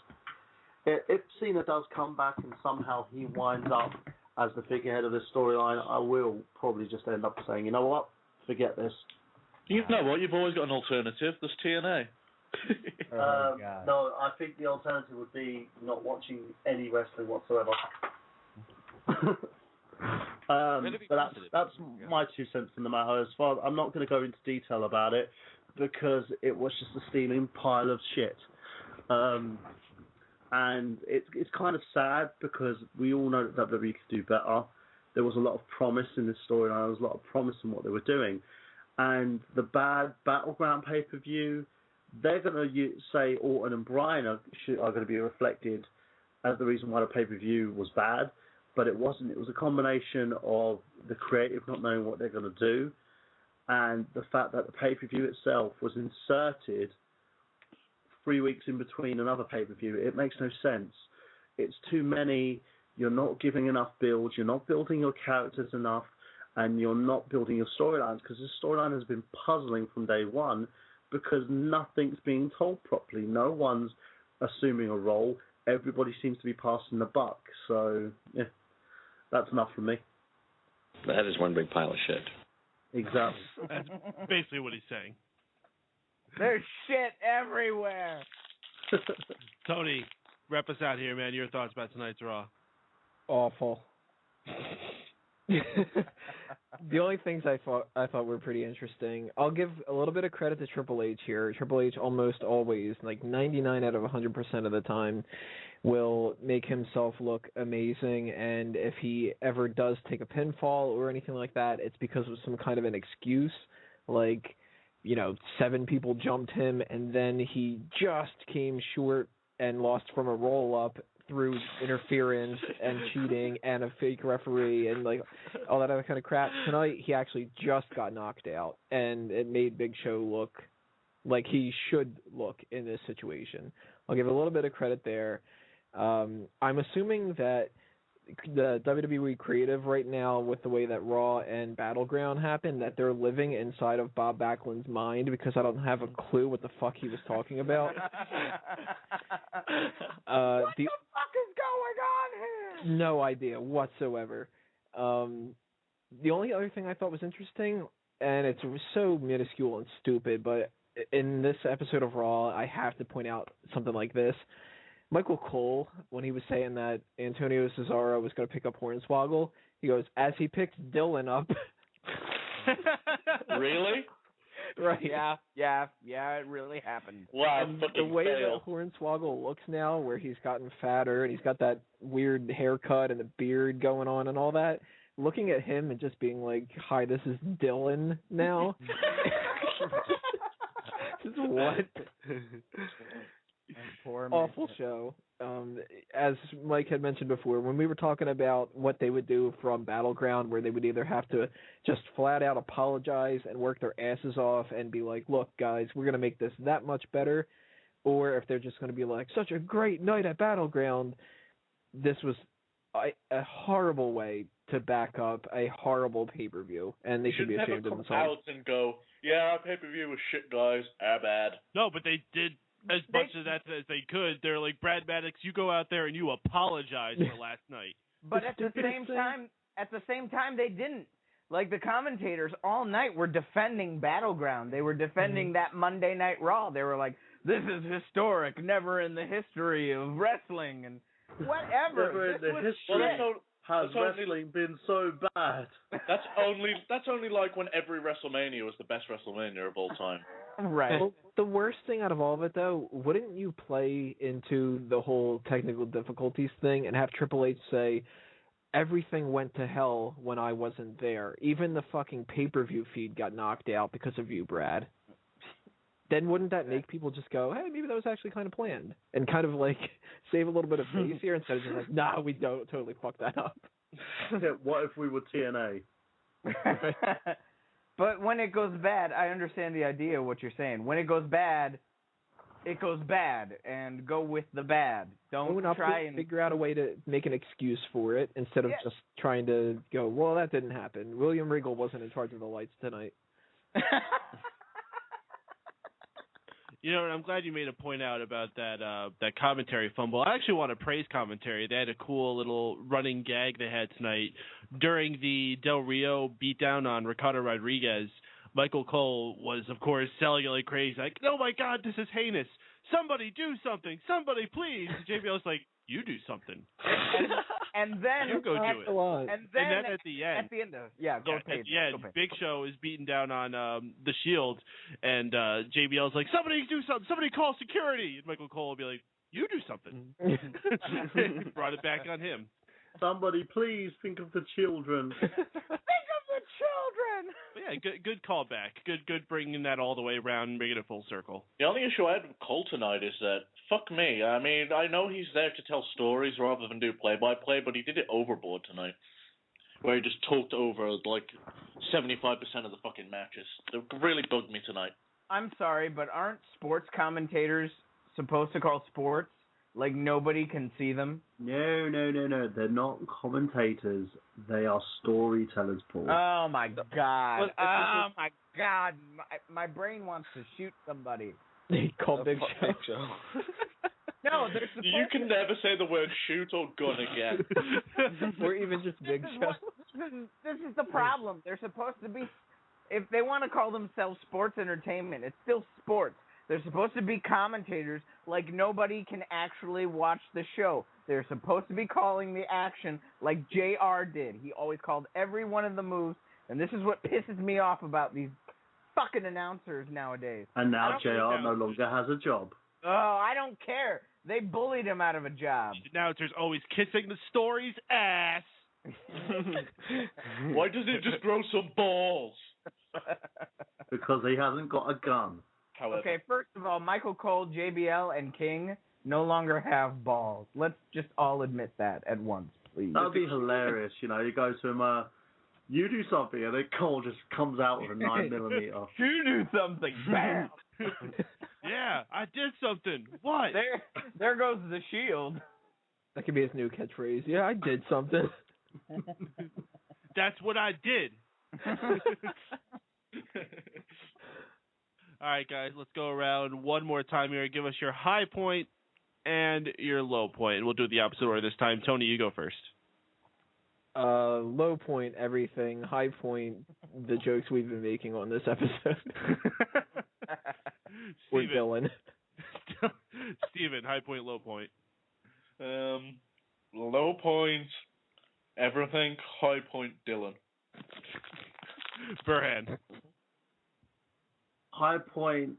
if Cena does come back and somehow he winds up as the figurehead of this storyline, I will probably just end up saying, you know what, forget this. You know what, you've always got an alternative. There's TNA. No, I think the alternative would be not watching any wrestling whatsoever. But that's my 2 cents in the matter. As far I'm not going to go into detail about it because it was just a steaming pile of shit. And it's kind of sad because we all know that WWE could do better. There was a lot of promise in this storyline. There was a lot of promise in what they were doing. And the bad Battleground pay-per-view, they're going to say Orton and Bryan are going to be reflected as the reason why the pay-per-view was bad. But it wasn't. It was a combination of the creative not knowing what they're going to do and the fact that the pay-per-view itself was inserted 3 weeks in between another pay-per-view. It makes no sense. It's too many. You're not giving enough build. You're not building your characters enough, and you're not building your storylines because the storyline has been puzzling from day one because nothing's being told properly. No one's assuming a role. Everybody seems to be passing the buck. So, yeah, that's enough from me. That is one big pile of shit. Exactly. That's basically what he's saying. There's shit everywhere. Tony, wrap us out here, man. Your thoughts about tonight's Raw? Awful. The only things I thought were pretty interesting. I'll give a little bit of credit to Triple H here. Triple H almost always, like 99 out of 100% of the time, will make himself look amazing. And if he ever does take a pinfall or anything like that, it's because of some kind of an excuse, like 7 people jumped him, and then he just came short and lost from a roll-up through interference and cheating and a fake referee and like all that other kind of crap. Tonight, he actually just got knocked out, and it made Big Show look like he should look in this situation. I'll give a little bit of credit there. I'm assuming that the WWE creative right now, with the way that Raw and Battleground happened, that they're living inside of Bob Backlund's mind, because I don't have a clue what the fuck he was talking about. What the fuck is going on here? No idea whatsoever. The only other thing I thought was interesting, and it's so minuscule and stupid, but in this episode of Raw, I have to point out something like this. Michael Cole, when he was saying that Antonio Cesaro was going to pick up Hornswoggle, he goes, as he picked Dylan up. Really? Right. Yeah, it really happened. Wow, and the way that Hornswoggle looks now, where he's gotten fatter and he's got that weird haircut and the beard going on and all that, looking at him and just being like, hi, this is Dylan now. Just what? Awful show. As Mike had mentioned before, when we were talking about what they would do from Battleground, where they would either have to just flat out apologize and work their asses off and be like, look, guys, we're going to make this that much better, or if they're just going to be like, such a great night at Battleground, this was a horrible way to back up a horrible pay-per-view, and they should be ashamed of themselves. Out and go, yeah, our pay-per-view was shit, guys. Bad. No, but they did as much of that as they could. They're like, Brad Maddox, you go out there and you apologize for last night. But at the same time, they didn't. Like, the commentators all night were defending Battleground. They were defending that Monday Night Raw. They were like, this is historic, never in the history of wrestling, and whatever. Never in the history has wrestling been so bad. That's only like when every WrestleMania was the best WrestleMania of all time. Right. Well, the worst thing out of all of it, though, wouldn't you play into the whole technical difficulties thing and have Triple H say, everything went to hell when I wasn't there. Even the fucking pay-per-view feed got knocked out because of you, Brad. Then wouldn't that make people just go, hey, maybe that was actually kind of planned, and kind of like save a little bit of face here instead of just like, nah, we don't totally fuck that up. What if we were TNA? But when it goes bad, I understand the idea of what you're saying. When it goes bad, and go with the bad. Don't try and figure out a way to make an excuse for it instead of just trying to go, well, that didn't happen. William Regal wasn't in charge of the lights tonight. You know, I'm glad you made a point out about that commentary fumble. I actually want to praise commentary. They had a cool little running gag they had tonight during the Del Rio beatdown on Ricardo Rodriguez, Michael Cole was, of course, selling it like crazy. Like, oh my God, this is heinous. Somebody do something. Somebody, please. And JBL's like, you do something. And then you go do it. And then at the end, Big Show is beating down on the Shield, and JBL's like, somebody do something. Somebody call security. And Michael Cole will be like, you do something. Brought it back on him. Somebody, please think of the children. Think of the children. But yeah, good callback. Good bringing that all the way around and making it full circle. The only issue I had with Cole tonight is that, fuck me. I mean, I know he's there to tell stories rather than do play-by-play, but he did it overboard tonight, where he just talked over, like, 75% of the fucking matches. It really bugged me tonight. I'm sorry, but aren't sports commentators supposed to call sports? Like, nobody can see them? No. They're not commentators. They are storytellers, Paul. Oh, my God. My God. My brain wants to shoot somebody. They call Big Show. No, they're supposed You can never say the word shoot or gun again. Or even just Big Show. This is the problem. They're supposed to be... If they want to call themselves sports entertainment, it's still sports. They're supposed to be commentators like nobody can actually watch the show. They're supposed to be calling the action like JR did. He always called every one of the moves, and this is what pisses me off about these fucking announcers nowadays. And now JR no longer has a job. Oh, I don't care. They bullied him out of a job. The announcer's always kissing the story's ass. Why doesn't it just grow some balls? Because he hasn't got a gun. However. Okay, first of all, Michael Cole, JBL, and King no longer have balls. Let's just all admit that at once, please. That would be hilarious. You know, you go to him, you do something, and then Cole just comes out with a 9mm. You do something, bam! Yeah, I did something. What? There goes the Shield. That could be his new catchphrase. Yeah, I did something. That's what I did. All right, guys, let's go around one more time here. Give us your high point and your low point. We'll do the opposite order this time. Tony, you go first. Low point, everything. High point, the jokes we've been making on this episode. Or Dylan. Steven, high point, low point. Low point, everything. High point, Dylan. Bryan. High point,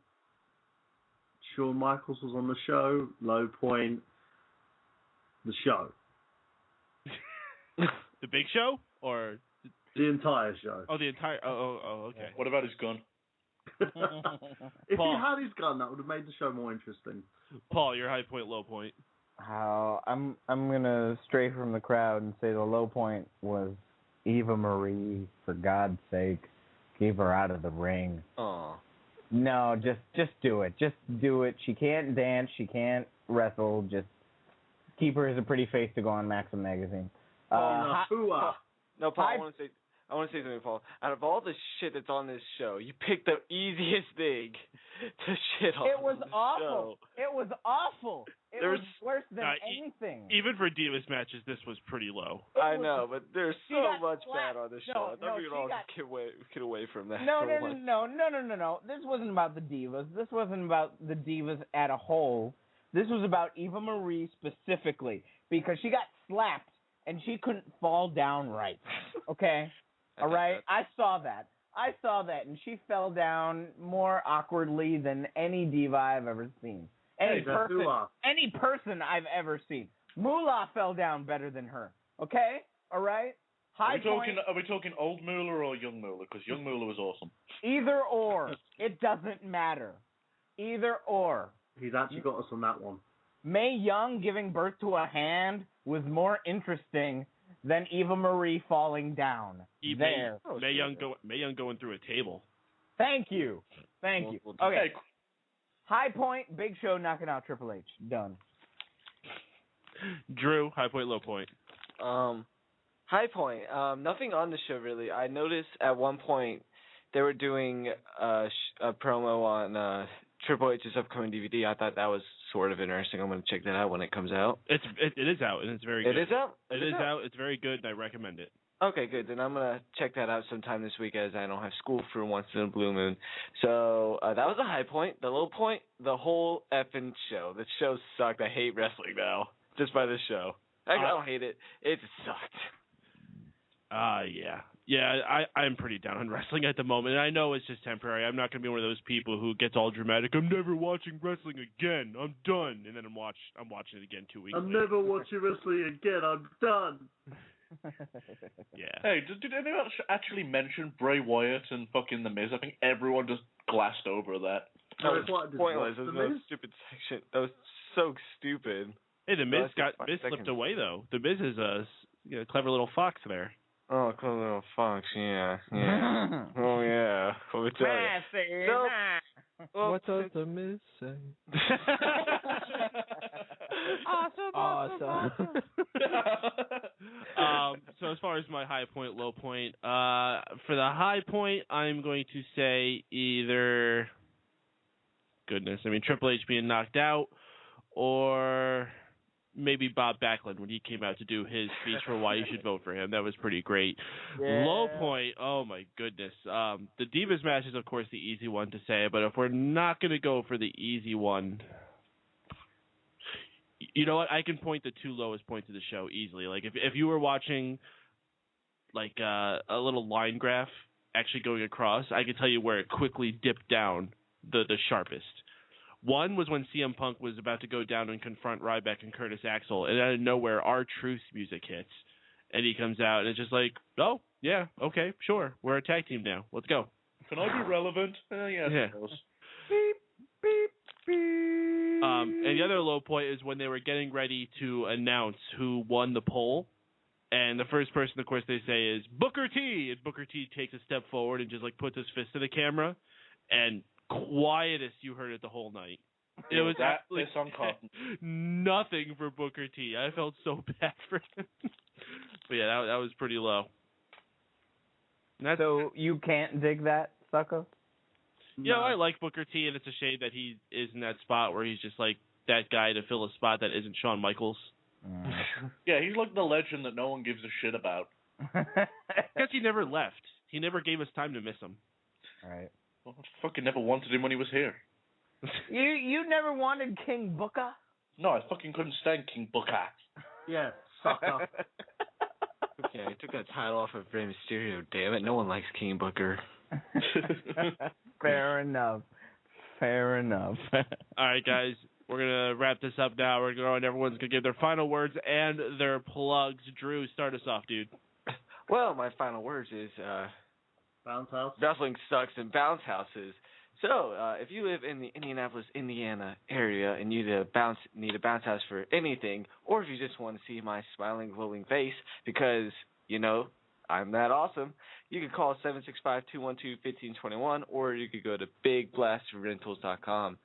Shawn Michaels was on the show. Low point, the show. The Big Show? Or the entire show. Oh, the entire... Oh, okay. What about his gun? If Paul, he had his gun, that would have made the show more interesting. Paul, your high point, low point. I'm gonna stray from the crowd and say the low point was Eva Marie. For God's sake, keep her out of the ring. Oh. No, just do it. Just do it. She can't dance. She can't wrestle. Just keep her as a pretty face to go on Maxim magazine. No, Paul. I want to say something, Paul. Out of all the shit that's on this show, you picked the easiest thing to shit on. It was awful. It was awful. It was worse than anything. Even for Divas matches, this was pretty low. I know, but there's so much bad on this show. I thought we could all get away from that. No. This wasn't about the Divas. This wasn't about the Divas at a whole. This was about Eva Marie specifically because she got slapped and she couldn't fall down right. Okay? All right? I saw that, and she fell down more awkwardly than any diva I've ever seen. Any person I've ever seen. Moolah fell down better than her. Okay? All right? Are we talking old Moolah or young Moolah? Because young Moolah was awesome. Either or. It doesn't matter. Either or. He's actually got us on that one. Mae Young giving birth to a hand was more interesting than Eva Marie falling down. Mae Young going through a table. Thank you. Okay. High point, Big Show knocking out Triple H. Done. Drew, high point, low point. High point. Nothing on the show really. I noticed at one point they were doing a promo on Triple H's upcoming DVD. I thought that was sort of interesting. I'm going to check that out when it comes out. It is out, and it's very good. It is out? It is out. It's very good, and I recommend it. Okay, good. Then I'm going to check that out sometime this week as I don't have school for once in a blue moon. So that was the high point. The low point, the whole effing show. The show sucked. I hate wrestling now just by this show. I don't hate it. It sucked. Yeah. Yeah, I'm pretty down on wrestling at the moment. And I know it's just temporary. I'm not going to be one of those people who gets all dramatic. I'm never watching wrestling again. I'm done. And then I'm watching it again 2 weeks later. I'm never watching wrestling again. I'm done. Yeah. Hey, did anyone actually mention Bray Wyatt and fucking The Miz? I think everyone just glassed over that. That was pointless. It was a stupid section. That was so stupid. Hey, The Miz slipped away, though. The Miz is a clever little fox there. Oh, clever little fox, yeah. Oh, yeah. What we tell you. Well, what does The Miz say? Awesome. So as far as my high point, low point, for the high point, I'm going to say either, Triple H being knocked out, or maybe Bob Backlund when he came out to do his speech for why you should vote for him. That was pretty great. Yeah. Low point, oh my goodness. The Divas match is, of course, the easy one to say, but if we're not going to go for the easy one, you know what? I can point the two lowest points of the show easily. Like, if you were watching, like, a little line graph actually going across, I could tell you where it quickly dipped down the sharpest. One was when CM Punk was about to go down and confront Ryback and Curtis Axel, and out of nowhere, R-Truth's music hits, and he comes out, and it's just like, oh, yeah, okay, sure, we're a tag team now, let's go. Can I be relevant? Yeah. Beep, beep, beep. And the other low point is when they were getting ready to announce who won the poll, and the first person, of course, they say is Booker T, and Booker T takes a step forward and just, like, puts his fist to the camera, and quietest you heard it the whole night. It was nothing for Booker T. I felt so bad for him. But yeah, that was pretty low. So you can't dig that, sucker? Yeah, I like Booker T, and it's a shame that he is in that spot where he's just like that guy to fill a spot that isn't Shawn Michaels. Yeah, he's like the legend that no one gives a shit about. Because he never left. He never gave us time to miss him. All right. Well, I fucking never wanted him when he was here. You never wanted King Booker? No, I fucking couldn't stand King Booker. Yeah, sucker. Okay, I took that title off of Rey Mysterio, damn it. No one likes King Booker. Fair enough. All right, guys. We're going to wrap this up now. We're going to go and everyone's going to give their final words and their plugs. Drew, start us off, dude. Well, my final words is... Bounce house. Wrestling sucks in bounce houses. So, if you live in the Indianapolis, Indiana area and you need a bounce house for anything, or if you just want to see my smiling, glowing face because, I'm that awesome, you can call 765-212-1521, or you could go to BigBlasterRentals.com,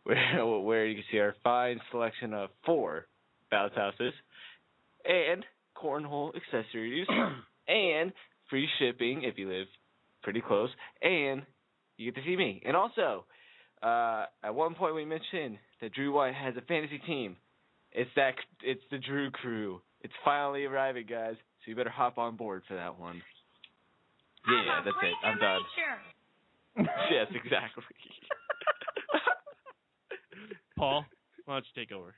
where you can see our fine selection of 4 bounce houses and cornhole accessories and free shipping if you live pretty close, and you get to see me. And also, at one point we mentioned that Drew Wyatt has a fantasy team. It's the Drew Crew. It's finally arriving, guys. So you better hop on board for that one. Yeah, that's it. I'm done. Yes, exactly. Paul, why don't you take over?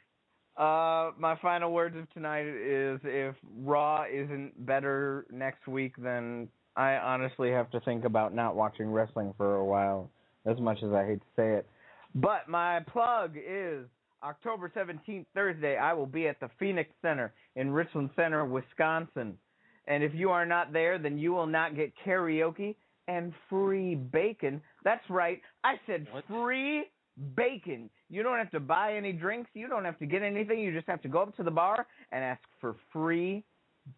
My final words of tonight is if Raw isn't better next week, then I honestly have to think about not watching wrestling for a while, as much as I hate to say it. But my plug is October 17th, Thursday, I will be at the Phoenix Center in Richland Center, Wisconsin. And if you are not there, then you will not get karaoke and free bacon. That's right, I said free bacon. You don't have to buy any drinks. You don't have to get anything. You just have to go up to the bar and ask for free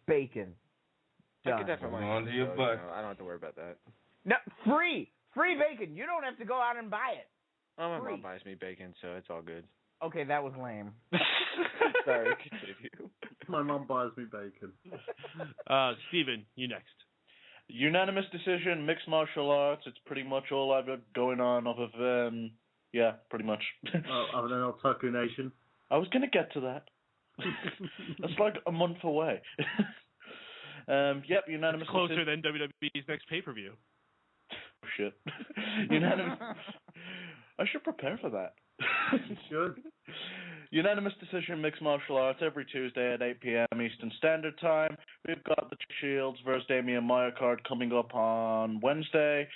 bacon. I get that from my onto your butt. I don't have to worry about that. No, free bacon. You don't have to go out and buy it. Oh, my mom buys me bacon, so it's all good. Okay, that was lame. Sorry, continue. My mom buys me bacon. Steven, you next. Unanimous decision, mixed martial arts. It's pretty much all I've got going on off of, yeah, pretty much. Other than Otaku Nation. I was going to get to that. That's like a month away. Yep, unanimous. It's closer than WWE's next pay-per-view. Oh, shit. Unanimous. I should prepare for that. You should. Unanimous decision mixed martial arts every Tuesday at 8 p.m. Eastern Standard Time. We've got the Shields versus Damien Maya card coming up on Wednesday.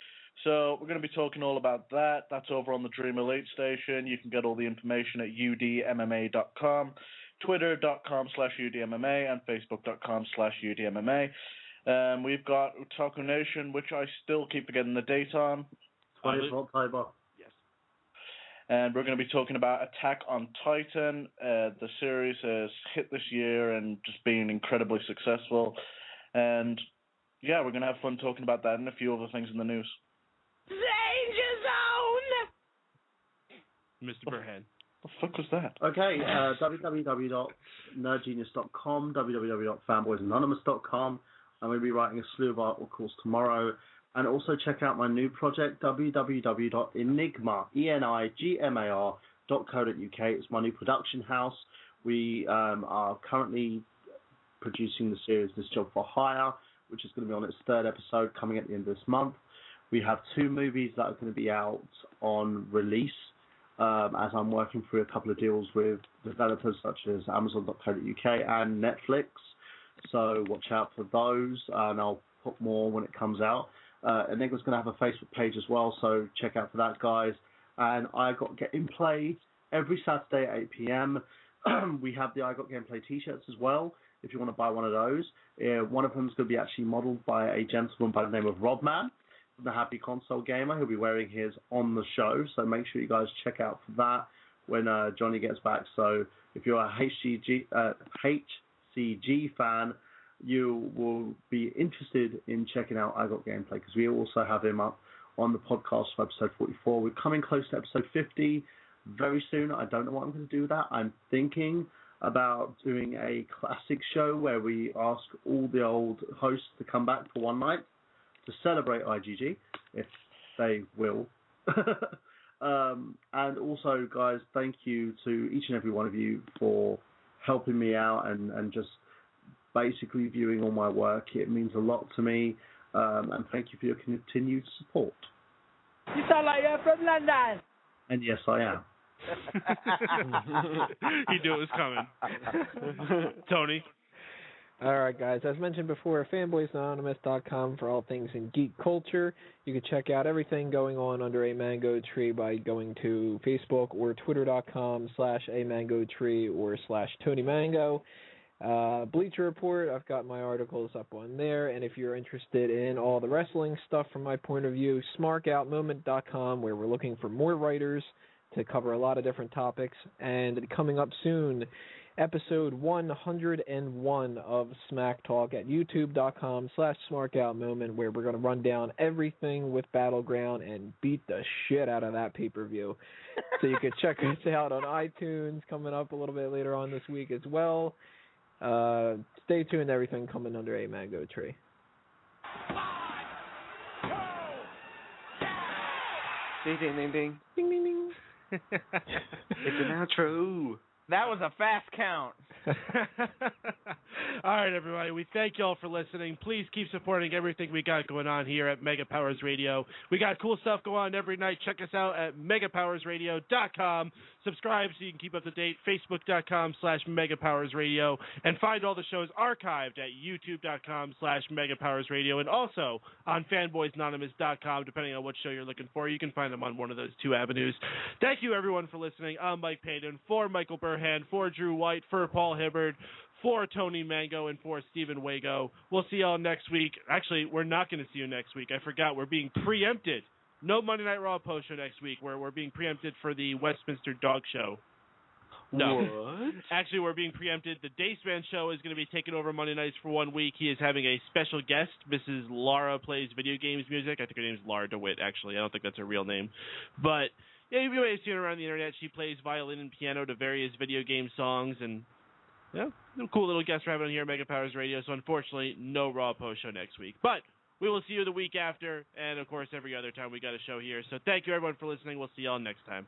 So we're going to be talking all about that. That's over on the Dream Elite station. You can get all the information at udmma.com, twitter.com/udmma, and facebook.com/udmma. We've got Otaku Nation, which I still keep forgetting the date on. 20th of October. Yes. And we're going to be talking about Attack on Titan. The series has hit this year and just been incredibly successful. And, yeah, we're going to have fun talking about that and a few other things in the news. Danger Zone! Mr. Burhan. What the fuck was that? Okay, www.nerdgenius.com, www.fanboysanonymous.com. I'm going to be writing a slew of articles tomorrow. And also check out my new project, www.enigma.co.uk. It's my new production house. We are currently producing the series This Job for Hire, which is going to be on its third episode coming at the end of this month. We have 2 movies that are going to be out on release as I'm working through a couple of deals with developers such as Amazon.co.uk and Netflix. So watch out for those, and I'll put more when it comes out. Enigma's going to have a Facebook page as well, so check out for that, guys. And I Got Gameplay every Saturday at 8 p.m. We have the I Got Gameplay T-shirts as well, if you want to buy one of those. One of them is going to be actually modelled by a gentleman by the name of Robman, the Happy Console Gamer. He'll be wearing his on the show, so make sure you guys check out for that when Johnny gets back. So if you're a HCG fan, you will be interested in checking out I Got Gameplay, because we also have him up on the podcast for episode 44. We're coming close to episode 50 very soon. I don't know what I'm going to do with that. I'm thinking about doing a classic show where we ask all the old hosts to come back for one night to celebrate IGG, if they will. And also, guys, thank you to each and every one of you for helping me out and just basically viewing all my work. It means a lot to me, and thank you for your continued support. You sound like you're from London. And yes, I am. You knew it was coming. Tony? All right, guys. As mentioned before, fanboysanonymous.com for all things in geek culture. You can check out everything going on under a mango tree by going to Facebook or twitter.com/a-mango-tree or /TonyMango. Bleacher Report, I've got my articles up on there, and if you're interested in all the wrestling stuff from my point of view, smarkoutmoment.com, where we're looking for more writers to cover a lot of different topics. And coming up soon, episode 101 of Smack Talk at youtube.com/smarkoutmoment, where we're going to run down everything with Battleground and beat the shit out of that pay-per-view. So you can check us out on iTunes, coming up a little bit later on this week as well. Stay tuned, everything coming under a mango tree. Ding, ding, ding, ding. Ding, ding, ding. It's an outro. That was a fast count. All right, everybody. We thank y'all for listening. Please keep supporting everything we got going on here at Mega Powers Radio. We got cool stuff going on every night. Check us out at megapowersradio.com. Subscribe so you can keep up to date. Facebook.com/megapowersradio. And find all the shows archived at youtube.com/megapowersradio. And also on fanboysanonymous.com, depending on what show you're looking for. You can find them on one of those 2 avenues. Thank you, everyone, for listening. I'm Mike Payton, for Michael Burhan, for Drew White, for Paul Hibbard, for Tony Mango, and for Stephen Wago. We'll see y'all next week. Actually, we're not going to see you next week. I forgot. We're being preempted. No Monday Night Raw post show next week, where we're being preempted for the Westminster Dog Show. No. What? Actually, we're being preempted. The Daceman show is going to be taking over Monday nights for 1 week. He is having a special guest. Mrs. Laura plays video games music. I think her name is Laura DeWitt, actually. I don't think that's her real name. But yeah, you may have seen her around the internet. She plays violin and piano to various video game songs, and yeah, cool little guest we're having on here at Mega Powers Radio. So unfortunately, no Raw post show next week. But we will see you the week after, and of course every other time we got a show here. So thank you everyone for listening. We'll see y'all next time.